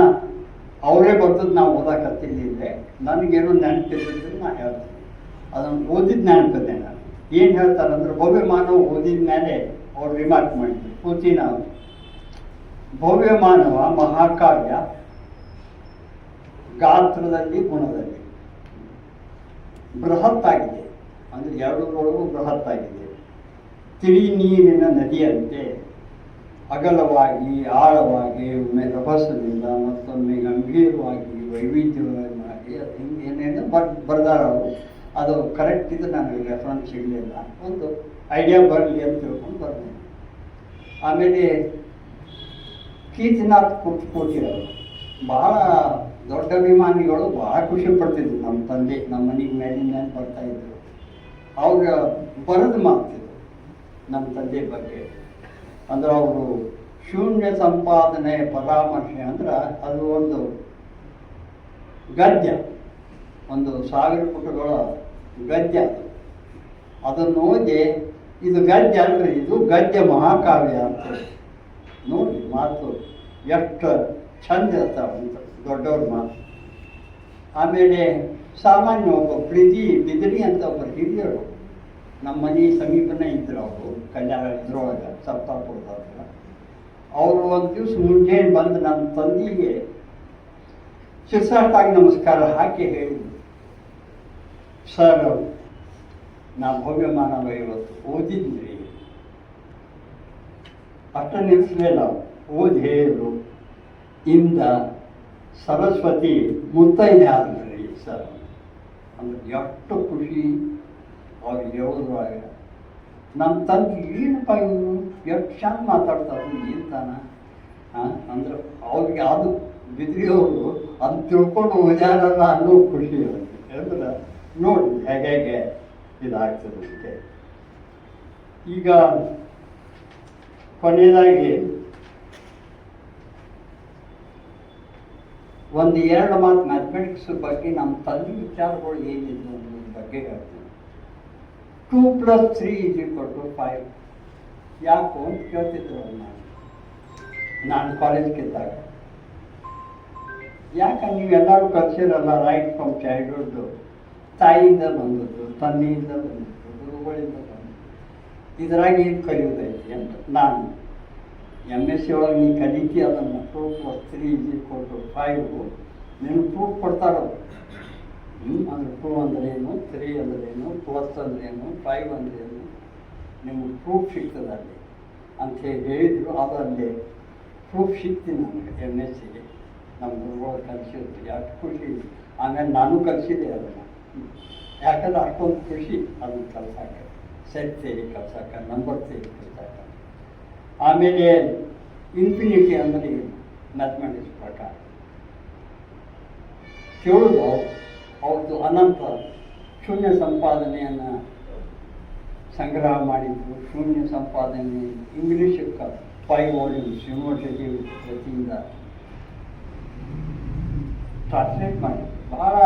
ಅವರೇ ಬರ್ತದ್ದು ನಾವು ಓದಕತ್ತಿದ್ದೆ. ನನಗೇನು ನೆನಪಿದ್ದು ನಾನು ಹೇಳ್ತೀನಿ, ಅದನ್ನು ಓದಿದ್ದು ನೆನಪಿದೆ. ನಾನು ಏನು ಹೇಳ್ತಾರಂದ್ರೆ, ಭವ್ಯ ಮಾನವ ಓದಿದ ಮೇಲೆ ಅವ್ರು ರಿಮಾರ್ಕ್ ಮಾಡಿದ್ರು ಪೂರ್ತಿನ ಅವರು, ಭವ್ಯ ಮಾನವ ಮಹಾಕಾವ್ಯ ಗಾತ್ರದಲ್ಲಿ ಗುಣದಲ್ಲಿ ಬೃಹತ್ತಾಗಿದೆ, ಅಂದರೆ ಎರಡರೊಳಗೂ ಬೃಹತ್ತಾಗಿದೆ. ತಿಳಿ ನೀರಿನ ನದಿಯಂತೆ ಅಗಲವಾಗಿ ಆಳವಾಗಿ ಒಮ್ಮೆ ರಭಸದಿಂದ ಮತ್ತೊಮ್ಮೆ ಗಂಭೀರವಾಗಿ ವೈವಿಧ್ಯವಾಗಿ ಏನೇನು ಬರ್ದಾರ ಅವರು. ಅದು ಕರೆಕ್ಟ್ ಇದು ನನಗೆ ರೆಫರೆನ್ಸ್ ಸಿಗಲಿಲ್ಲ, ಒಂದು ಐಡಿಯಾ ಬರಲಿ ಅಂತ ತಿಳ್ಕೊಂಡು ಬರ್ತೀನಿ. ಆಮೇಲೆ ಕೀರ್ತಿನಾಥ್ ಕೂತಿರೋರು ಭಾಳ ದೊಡ್ಡ ಅಭಿಮಾನಿಗಳು ಭಾಳ ಖುಷಿ ಪಡ್ತಿದ್ರು. ನಮ್ಮ ತಂದೆ ನಮ್ಮ ಮನೆಗೆ ಮೇಲಿಂದ ಬರ್ತಾಯಿದ್ರು. ಅವ್ರ ಬರೆದು ಮಾತಿದ್ರು ನಮ್ಮ ತಂದೆ ಬಗ್ಗೆ. ಅಂದ್ರೆ ಅವರು ಶೂನ್ಯ ಸಂಪಾದನೆ ಪರಾಮರ್ಶೆ ಅಂದ್ರೆ ಅದು ಒಂದು ಗದ್ಯ, ಒಂದು 1000 ಪುಟಗಳ ಗದ್ಯ. ಅದನ್ನು ಓದಿ ಇದು ಗದ್ಯ ಅಂದರೆ ಇದು ಗದ್ಯ ಮಹಾಕಾವ್ಯ ಅಂತ ನೋಡಿ ಮಾತು ಎಷ್ಟು ಚಂದ ಇರ್ತಾವ ಅಂತ ದೊಡ್ಡವ್ರ ಮಾತು. ಆಮೇಲೆ ಸಾಮಾನ್ಯ ಒಬ್ಬ ಬಿದಿರಿ ಅಂತ ಒಬ್ಬರು ಹಿರಿಯರು ನಮ್ಮ ಮನೆ ಸಮೀಪನೇ ಇದ್ರು. ಅವರು ಕಲ್ಯಾಣ ಇದ್ರೊಳಗೆ ಸಪ್ತಾಪುರದಾಗ. ಅವರು ಒಂದು ದಿವಸ ಮುಂಜಾನೆ ಬಂದು ನನ್ನ ತಂದೆಗೆ ಶಿರ್ಸಾಷ್ಟಾಂಗ ನಮಸ್ಕಾರ ಹಾಕಿ ಹೇಳಿದ್ರು, ಸರ್ ನಾ ಭವ್ಯ ಮಾನವ ಇವತ್ತು ಓದಿದ್ರಿ, ಅಷ್ಟ ನಿಲ್ಲಿಸಲಿಲ್ಲ, ಓದಿ ಹೇಳಿದ್ರು, ಇಂದ ಸರಸ್ವತಿ ಮುತ್ತೈದೆ ಆದ್ರಿ ಸರ್. ಅಂದ್ರೆ ಎಷ್ಟು ಖುಷಿ ಅವ್ರಿಗೆ ಹೇಳೋದ್ರೊಳಗ. ನಮ್ಮ ತಂದೆ ಏನಪ್ಪ ಇವರು ಎಷ್ಟು ಚಂದ ಮಾತಾಡ್ತಾರೆ ಏನು ತಾನ ಅಂದ್ರೆ ಅವ್ರಿಗೆ ಅದು ಬಿದ್ರಿಯವರು ಅದು ತಿಳ್ಕೊಂಡು ಓದ್ಯಾರಲ್ಲ ಅನ್ನೋ ಖುಷಿ ಅವ್ರಿಗೆ. ಅಂದ್ರೆ ನೋಡಿ ಹೇಗೆ ಇದಾಗ್ತದೆ. ಈಗ ಕೊನೆಯದಾಗಿ ಒಂದು 2 ಮಾತು ಮ್ಯಾಥಮೆಟಿಕ್ಸ್ ಬಗ್ಗೆ ನಮ್ಮ ತಂದೆ ವಿಚಾರಗಳು ಏನಿದೆ ಅನ್ನೋದ್ರ ಬಗ್ಗೆ ಹೇಳ್ತೀನಿ. 2 + 3 = 5 ಯಾಕೋ ಅಂತ ಕೇಳ್ತಿದ್ರು ನಾನು ಕಾಲೇಜ್ಗಿದ್ದಾಗ. ಯಾಕಂದ್ರೆ ನೀವೆಲ್ಲರೂ ಕಲ್ಸಿರಲ್ಲ ರೈಟ್ ಫ್ರಮ್ ಚೈಲ್ಡ್ಹುಡ್ಡು, ತಾಯಿಯಿಂದ ಬಂದದ್ದು, ತಂದೆಯಿಂದ ಬಂದದ್ದು, ಗುರುಗಳಿಂದ ಬಂದದ್ದು, ಇದ್ರಾಗ ಏನು ಕಲಿಯೋದೈತಿ ಅಂತ. ನಾನು MSc ಒಳಗೆ ನೀ ಕಲಿತಿ ಅದನ್ನು 2 + 3 = 5 ನೀನು ಪ್ರೂಫ್ ಕೊಡ್ತಾರೋ. ಅಂದರೆ 2 ಅಂದ್ರೇನು, 3 ಅಂದ್ರೇನು, ಪ್ಲಸ್ ಅಂದ್ರೇನು, 5 ಅಂದ್ರೇನು, ನಿಮ್ಗೆ ಪ್ರೂಫ್ ಸಿಗ್ತದೆ ಅಲ್ಲಿ ಅಂಥೇಳಿ ಹೇಳಿದ್ರು. ಅದರಲ್ಲಿ ಪ್ರೂಫ್ ಸಿಗ್ತೀನಿ ನನಗೆ MScಗೆ ನಮ್ಮ ಗುರುಗಳು ಕಲಿಸಿದ್ರು. ಯಾಕೆ ಖುಷಿ. ಆಮೇಲೆ ನಾನು ಕಲಿಸಿದೆ ಅದನ್ನು. ಯಾಕಂದ್ರೆ ಅಷ್ಟೊಂದು ಖುಷಿ ಅದನ್ನು ಕಲ್ಸಕ್ಕೆ, ಸೆಟ್ ಥಿಯರಿ ಕಲ್ಸಕ್ಕೆ, ನಂಬರ್ ಥಿಯರಿ ಕಲ್ಸಕ್ಕೆ. ಆಮೇಲೆ ಇನ್ಫಿನಿಟಿ ಅಂದರೆ ಮ್ಯಾಥಮೆಟಿಕ್ಸ್ ಪ್ರಕಾರ ಕೇಳೋದು ಅವ್ರದ್ದು ಅನಂತ ಶೂನ್ಯ ಸಂಪಾದನೆಯನ್ನು ಸಂಗ್ರಹ ಮಾಡಿದ್ರು. ಶೂನ್ಯ ಸಂಪಾದನೆ ಇಂಗ್ಲೀಷಕ್ಕೆ 5 ವಾಲ್ಯೂಮ್ಸ್ ಯೂನಿವರ್ಸಿಟಿ ವತಿಯಿಂದ ಟ್ರಾನ್ಸ್ಲೇಟ್ ಮಾಡಿ. ಭಾಳ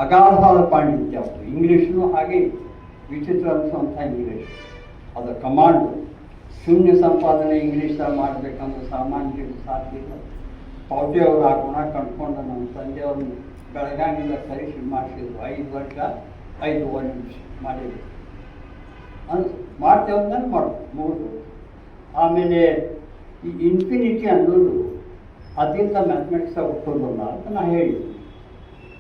ಅಗಾಧವಾದ ಪಾಂಡಿತ್ಯ ಅವರು. ಇಂಗ್ಲೀಷ್ನೂ ಹಾಗೆ ವಿಚಿತ್ರ ಅನಿಸುವಂಥ ಇಂಗ್ಲೀಷ್. ಅದು ಕಮಾಂಡು. ಶೂನ್ಯ ಸಂಪಾದನೆ ಇಂಗ್ಲೀಷ್ದಾಗ ಮಾಡಬೇಕಂದ್ರೆ ಸಾಮಾನ್ಯರಿಗೆ ಸಾಧ್ಯ ಇಲ್ಲ. ಪೌಟಿಯವರು ಆ ಗುಣ ಕಂಡುಕೊಂಡು ನಮ್ಮ ತಂದೆಯವ್ರನ್ನ ಬೆಳಗಾವಿಯಿಂದ ಕರೆಸಿ ಮಾಡಿಸಿದ್ರು. 5 ವರ್ಷ 5 ವಾಲ್ಯೂಮ್ಸ್ ಮಾಡಿದ್ರು. ಅದು ಮಾಡ್ತೇವೆ ಅಂದ್ರೆ ಮುಗಿದು. ಆಮೇಲೆ ಈ ಇನ್ಫಿನಿಟಿ ಅನ್ನೋದು ಅದರಿಂದ ಮ್ಯಾಥಮೆಟಿಕ್ಸಾಗಿ ಹುಟ್ಟೋದಲ್ಲ ಅಂತ ನಾನು ಹೇಳಿದ್ದೀನಿ.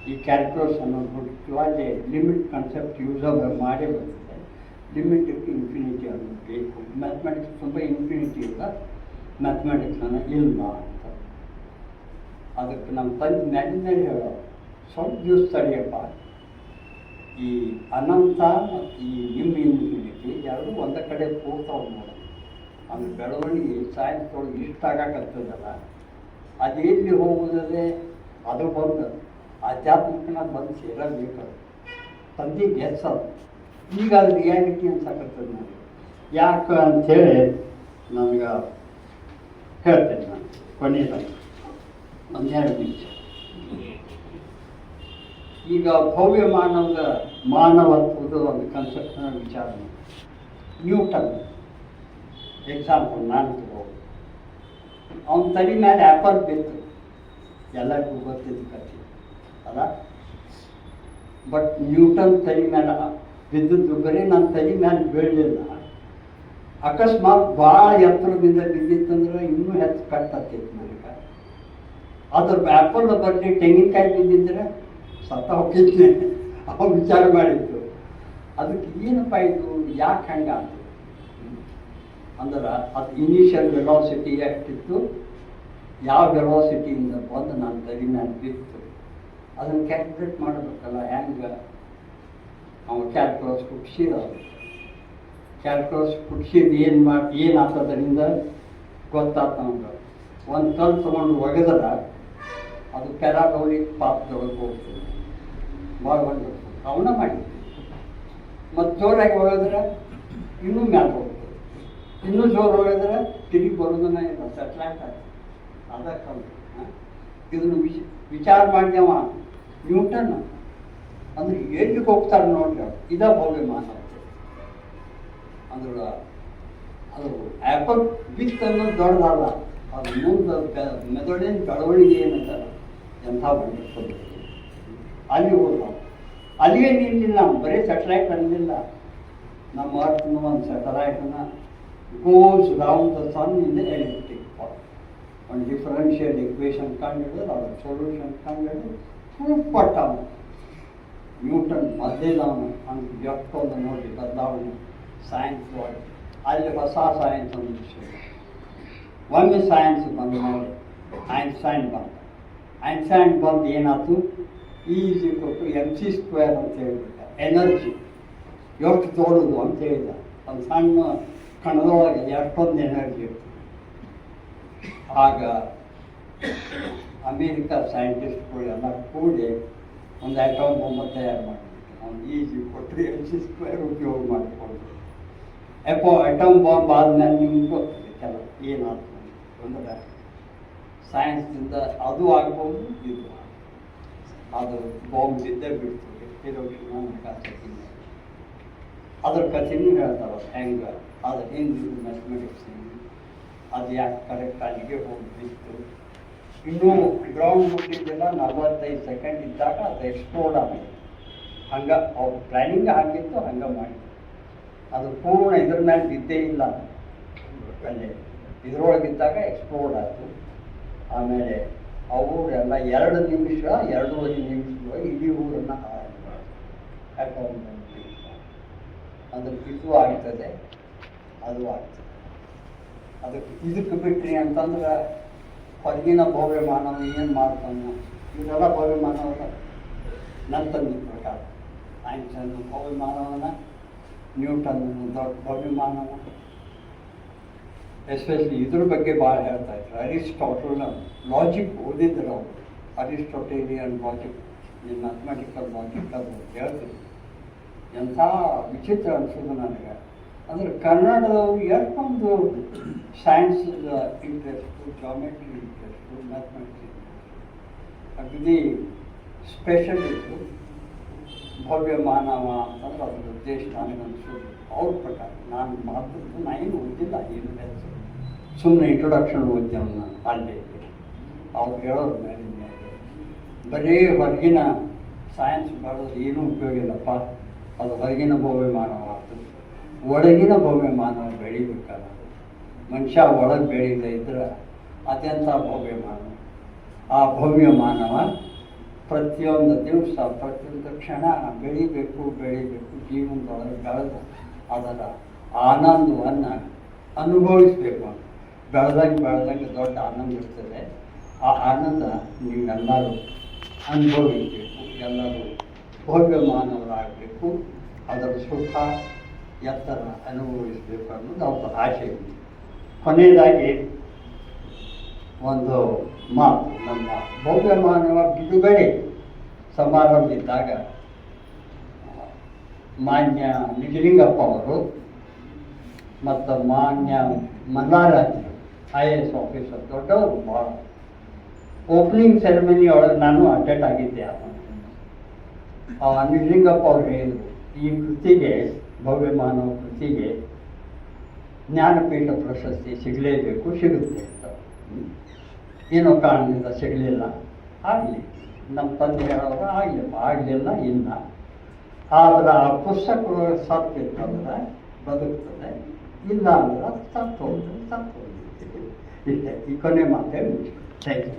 ಈ ಕ್ಯಾಲ್ಕುಲಸ್ ಅನ್ನೋದು ಹುಟ್ಟಿತು, ಅಲ್ಲಿ ಲಿಮಿಟ್ ಕಾನ್ಸೆಪ್ಟ್ ಯೂಸಾಗಿ ಮಾಡೇ ಬರ್ತದೆ. ಲಿಮಿಟಕ್ಕೆ ಇನ್ಫಿನಿಟಿ ಅನ್ನೋದು ಬೇಕು. ಮ್ಯಾಥಮೆಟಿಕ್ಸ್ ತುಂಬ ಇನ್ಫಿನಿಟಿ ಇಲ್ಲ, ಮ್ಯಾಥಮೆಟಿಕ್ಸನ್ನು ಇಲ್ಲ ಅಂತ. ಅದಕ್ಕೆ ನಮ್ಮ ತಂದೆ ಮ್ಯಾಲಿಂದ ಹೇಳೋ ಸ್ವಲ್ಪ ದಿವಸ ತಡೆಯಪ್ಪ, ಈ ಅನಂತ ಮತ್ತು ಈ ನಿಮ್ಮ ಇನ್ಫಿನಿಟಿ ಎರಡೂ ಒಂದೇ ಕಡೆ ಕೂಡ್ತಾವೆ ನೋಡೋದು. ಆಮೇಲೆ ಬೆಳವಣಿಗೆ ಸೈನ್ಸ್ ಒಳಗೆ ಇಷ್ಟ ಆಗಾಕತ್ತದಲ್ಲ, ಅದೆಲ್ಲಿ ಹೋಗುವುದೇ ಅದು ಬಂದು ಆಧ್ಯಾತ್ಮಿಕನ ಬಂದು ಸೇರಬೇಕು. ತಂದೆಗೆ ಹೆಚ್ಚದು. ಈಗ ಅದು ರಿಯಾಲಿಟಿ ಅನ್ಸಕತ್ತದ ನನಗೆ. ಯಾಕೆ ಅಂಥೇಳಿ ನನಗೆ ಹೇಳ್ತೇನೆ ನಾನು ಕೊನೆಯದಾಗಿ 1-2 ನಿಮಿಷ. ಈಗ ಭವ್ಯ ಮಾನವತ್ವದ ಒಂದು ಕನ್ಸೆಪ್ಟ್ನ ವಿಚಾರ ಮಾಡಿ. ನ್ಯೂಟನ್ ಎಕ್ಸಾಂಪಲ್ ನಾನು ತಗೋದು. ಅವನ ತಲೆ ಮೇಲೆ ಆ್ಯಪಲ್ ಬಿತ್ತು, ಎಲ್ಲರಿಗೂ ಗೊತ್ತಿದ್ದು ಕಥೆ ಅಲ್ಲ. ಬಟ್ ನ್ಯೂಟನ್ ತಲೆ ಮೇಲೆ ಬಿದ್ದದ್ದು ಬರೀ ನನ್ನ ತಲೆ ಮೇಲೆ ಬೀಳಲಿಲ್ಲ, ಅಕಸ್ಮಾತ್ ಭಾಳ ಎತ್ತರದಿಂದ ಬಿದ್ದಿತ್ತಂದ್ರೆ ಇನ್ನೂ ಹೆಚ್ಚು ಕಟ್ಟತ್ತಿತ್ತು ನನಗೆ. ಅದ್ರ ಆ್ಯಪಲ್ ಬರಲಿ ತೆಂಗಿನಕಾಯಿ ಬಿದ್ದಿದ್ರೆ ಸತ್ತ ಹೋಗಿದ್ದೆ. ಅವ ವಿಚಾರ ಮಾಡಿತ್ತು ಅದಕ್ಕೆ ಏನಪ್ಪ ಇದು ಯಾಕೆ ಹಂಗಾತು ಅಂದ್ರೆ ಅದು ಇನಿಷಿಯಲ್ ವೆಲಾಸಿಟಿ ಎಷ್ಟಿತ್ತು, ಯಾವ ವೆಲಾಸಿಟಿಯಿಂದ ಬಂದು ನಾನು ತಲೆ ಮೇಲೆ ಬಿತ್ತು ಅದನ್ನು ಕ್ಯಾಲ್ಕುಲೇಟ್ ಮಾಡಬೇಕಲ್ಲ. ಹೆಂಗೆ ಅವ ಕ್ಯಾಲ್ಕುಲಸ್ ಹುಡ್ಸಿದ, ಕ್ಯಾಲ್ಕುಲಸ್ ಹುಡ್ಸಿದ್ದು ಏನು ಆಗ್ತದರಿಂದ ಗೊತ್ತಾತ ನಮ್ಗೆ. ಒಂದು ಕಲ್ಲು ತೊಗೊಂಡು ಒಗೆದ್ರೆ ಅದು ಪ್ಯಾರಾಬೌಲಿಕ್ ಪಾತ್ರದೊಳಗೆ ಹೋಗ್ತದೆ, ಭಾಳ ಒಂದು ಅವನ ಮಾಡಿದ್ವಿ. ಮತ್ತು ಜೋರಾಗಿ ಒಗೆದ್ರೆ ಇನ್ನೂ ಮ್ಯಾಲೆ ಹೋಗ್ತದೆ, ಇನ್ನೂ ಜೋರು ಒಗೆದ್ರೆ ತಿರುಗಿ ಬರೋದನ್ನ ಇಲ್ಲ, ಸೆಟ್ಲೈಟ್ ಆಗ್ತದೆ. ಅದಕ್ಕೆ ಇದನ್ನು ವಿಚಾರ ಮಾಡಿದವ ನ್ಯೂಟನ್. ಅಂದ್ರೆ ಎಲ್ಲಿಗೆ ಹೋಗ್ತಾರೆ ನೋಡ್ರಿ, ಇದ ಭವ್ಯಮಾನ ಅಂದ್ರೆ ಅದು ಆ್ಯಪಲ್ ಬಿತ್ ಅನ್ನೋದು ದೊಡ್ಡದಲ್ಲ, ಅದು ಮುಂದೆ ಮೆದಳಿನ ಬೆಳವಣಿಗೆ ಏನಂತಾರೆ ಎಂಥ ಬಂದಿರ್ತದೆ. ಅಲ್ಲಿ ಹೋದ ಅಲ್ಲಿಗೆ ನಿಲ್ಲಿಲ್ಲ, ಬರೀ ಸ್ಯಾಟಲೈಟ್ ಅನ್ನಲಿಲ್ಲ. ನಮ್ಮ ಅರ್ಥನ ಒಂದು ಸ್ಯಾಟಲೈಟನ್ನ goes round the sun in the elliptic form. ಒಂದು ಡಿಫರೆನ್ಷಿಯಲ್ ಇಕ್ವೇಷನ್ ಕಂಡುಹಿಡಿದು ಅದರ ಸೊಲ್ಯೂಷನ್ ಕಂಡುಹಿಡಿದು ಪ್ರೂಫ್ ಕೊಟ್ಟ ನ್ಯೂಟನ್. ಮೊದಲೇದವನು ಅವ್ನಿಗೆ ಎಷ್ಟೊಂದು ನೋಡಿ ಬದಲಾವಣೆ ಸೈನ್ಸ್ ಒಳಗೆ. ಅಲ್ಲಿ ಹೊಸ ಸೈನ್ಸ್ ಒಂದು ವಿಷಯ. ಒಮ್ಮೆ ಸೈನ್ಸ್ ಬಂದು ನೋಡಿ ಐನ್ಸ್ಟೈನ್ ಬಂದು ಏನಾಯ್ತು, ಈಸಿ ಕೊಟ್ಟು mc² ಅಂತ ಹೇಳ್ಬಿಟ್ಟ. ಎನರ್ಜಿ ಎಷ್ಟು ದೊಡ್ಡದು ಅಂತ ಹೇಳಿದ. ಒಂದು ಸಣ್ಣ ಕಣದೊಳಗೆ ಎಷ್ಟೊಂದು ಎನರ್ಜಿ ಇರ್ತದೆ. ಆಗ ಅಮೇರಿಕಾ ಸೈಂಟಿಸ್ಟ್ಗಳು ಎಲ್ಲ ಕೂಡಿ ಒಂದು ಅಟೋಮ್ ಬಾಂಬ್ ತಯಾರು ಮಾಡಿಬಿಟ್ಟು ಅವ್ನು ಈಸಿ ಕೊಟ್ಟರೆ mc² ಉಪಯೋಗ ಮಾಡಿಕೊಂಡು ಅಟೋಮ್ ಬಾಂಬ್ ಆದಮೇಲೆ ನಿಮ್ಗೆ ಗೊತ್ತಿದೆ ಕೆಲವು ಏನಾಯ್ತು ಅಂದರೆ ಸೈನ್ಸ್ನಿಂದ ಅದು ಆಗ್ಬೋದು, ಇದು ಅದು ಬಾಂಬ್ ಬಿದ್ದೇ ಬಿಡ್ತದೆ. ಹಿರೋಶಿಮಾ ನಾಗಾಸಾಕಿ ಅದ್ರ ಕಥೆನೂ ಹೇಳ್ತಾರೆ ಹೆಂಗೆ ಅದು ಹಿಂದಿದ್ದು ಮ್ಯಾಥಮೆಟಿಕ್ಸ್ ಅದು ಯಾಕೆ ಕರೆಕ್ಟ್ ಅಲ್ಲಿಗೆ ಹೋಗಿ ಬಿತ್ತು. ಇನ್ನೂ ಗ್ರೌಂಡ್ ಮುಟ್ಟಿದ್ದೆಲ್ಲ 45 ಸೆಕೆಂಡ್ ಇದ್ದಾಗ ಅದು ಎಕ್ಸ್ಪ್ಲೋಡ್ ಆಗಿದೆ. ಹಂಗೆ ಅವ್ರ ಪ್ಲ್ಯಾನಿಂಗ್ ಆಗಿತ್ತು, ಹಂಗೆ ಮಾಡಿ ಅದು ಪೂರ್ಣ ಇದ್ರ ಮೇಲೆ ಬಿದ್ದೇ ಇಲ್ಲ. ಅಲ್ಲಿ ಇದ್ರೊಳಗಿದ್ದಾಗ ಎಕ್ಸ್ಪ್ಲೋಡ್ ಆಯಿತು. ಆಮೇಲೆ ಅವರೆಲ್ಲ 2 ನಿಮಿಷ 2.5 ನಿಮಿಷದೊಳಗೆ ಇಡೀ ಊರನ್ನು ಹಾಕೊಂಡು ಅಂದ್ರೆ ಇದು ಆಗ್ತದೆ, ಅದು ಆಗ್ತದೆ. ಅದಕ್ಕೆ ಇದಕ್ಕೆ ಬಿಟ್ರಿ ಅಂತಂದ್ರೆ ಹೊರಗಿನ ಭವ್ಯ ಮಾನವ ಏನು ಮಾಡ್ತಾನೆ, ಇದೆಲ್ಲ ಭವ್ಯ ಮಾನವಲ್ಲ. ನನ್ನ ತಂದೆ ಪ್ರಕಾರ ಐನ್ಸ್ಟೈನ್ ಭವ್ಯ ಮಾನವನ, ನ್ಯೂಟನ್ ದೊಡ್ಡ ಭವ್ಯ ಮಾನವ. ಎಸ್ಪೆಷಲಿ ಇದ್ರ ಬಗ್ಗೆ ಭಾಳ ಹೇಳ್ತಾ ಇದ್ರು. ಅರಿಸ್ಟಾಟಲ್ ಲಾಜಿಕ್ ಓದಿದ್ರು ಅವರು, ಅರಿಸ್ಟೋಟೇಲಿಯನ್ ಲಾಜಿಕ್, ಈ ಮ್ಯಾಥಮೆಟಿಕಲ್ ಲಾಜಿಕ್ ಅದು ಹೇಳ್ತಿದ್ರು. ಎಂಥ ವಿಚಿತ್ರ ಅನಿಸೋದು ನನಗೆ. ಅಂದರೆ ಕನ್ನಡದವರು ಎಷ್ಟೊಂದು science interest, geometry interest, mathematics interest, ಅಗದಿ ಸ್ಪೆಷಲಿಸ್ಟು ಭವ್ಯ ಮಾನವ ಅಂತಂದ್ರೆ ಅದ್ರ ಉದ್ದೇಶ ನನಗನ್ಸೋದು ಅವ್ರ ಪ್ರಕಾರ. ನಾನು ಮಾತಾಡೋದು ನಾ ಏನು ಓದಿಲ್ಲ, ಏನು ಹೆಚ್ಚು ಸುಮ್ಮನೆ ಇಂಟ್ರೊಡಕ್ಷನ್ ಓದ್ತೇವೆ ನಾನು ಅಲ್ಲಿ. ಅವ್ರು ಹೇಳೋರು ಮೇಲೆ ಬರೀ ಹೊರಗಿನ ಸೈನ್ಸ್ ಮಾಡೋದು ಏನೂ ಉಪಯೋಗ ಇಲ್ಲಪ್ಪ, ಅದು ಹೊರಗಿನ ಭವ್ಯ ಮಾನವ ಆಗ್ತದೆ. ಒಳಗಿನ ಭವ್ಯ ಮಾನವ ಬೆಳಿಬೇಕಲ್ಲ. ಮನುಷ್ಯ ಒಳಗೆ ಬೆಳೀದೇ ಇದ್ರೆ ಅದೆಂಥ ಭವ್ಯ ಮಾನವ. ಆ ಭವ್ಯ ಮಾನವ ಪ್ರತಿಯೊಂದು ದಿವಸ ಪ್ರತಿಯೊಂದು ಕ್ಷಣ ಬೆಳಿಬೇಕು, ಜೀವನದೊಳಗೆ ಬೆಳೆದು ಅದರ ಆನಂದವನ್ನು ಅನುಭವಿಸಬೇಕು. ಬೆಳೆದಂಗೆ ದೊಡ್ಡ ಆನಂದ ಇರ್ತದೆ. ಆ ಆನಂದ ನೀವೆಲ್ಲರೂ ಅನುಭವಿಸಬೇಕು, ಎಲ್ಲರೂ ಭವ್ಯ ಮಾನವರಾಗಬೇಕು, ಅದರ ಸುಖ ಎತ್ತರ ಅನುಭವಿಸಬೇಕು ಅನ್ನೋದು ಅವ್ರ ಆಸೆ ಇದೆ. ಕೊನೆಯದಾಗಿ ಒಂದು ಮಾತು, ನಮ್ಮ ಭವ್ಯ ಮಾನವ ಬಿಡುಗಡೆ ಸಮಾರಂಭ ಇದ್ದಾಗ ಮಾನ್ಯ ನಿಜಲಿಂಗಪ್ಪ ಅವರು ಮತ್ತು ಮಾನ್ಯ ಮಲ್ಲಾರಾಜರು IAS ಆಫೀಸರ್ ದೊಡ್ಡವರು ಭಾಳ. ಓಪನಿಂಗ್ ಸೆರೆಮನಿ ಒಳಗೆ ನಾನು ಅಟೆಂಡ್ ಆಗಿದ್ದೆ. ನಿಜಲಿಂಗಪ್ಪ ಅವ್ರು ಹೇಳಿದರು, ಈ ಕೃತಿಗೆ, ಭವ್ಯ ಮಾನವ ಕೃತಿಗೆ ಜ್ಞಾನಪೀಠ ಪ್ರಶಸ್ತಿ ಸಿಗಲೇಬೇಕು, ಸಿಗುತ್ತೆ ಅಂತ. ಏನೋ ಕಾರಣದಿಂದ ಸಿಗಲಿಲ್ಲ. ಆಗಲಿ, ನಮ್ಮ ತಂದೆ ಹೇಳೋರು ಆಗಲಿಲ್ಲ ಇಲ್ಲ. ಆದರೆ ಆ ಪುಸ್ತಕಗಳು ಸತ್ತಿರ್ತಂದ್ರೆ ಬದುಕ್ತದೆ. ಇಲ್ಲ ಅಂದ್ರೆ ಅದು ಸತ್ತು ಹೋದ್ರೆ ಸತ್ತು ಹೋಗಿದೆ. ಇಷ್ಟೇ ಈ ಕೊನೆ ಮಾತೇ ಥ್ಯಾಂಕ್ ಯು.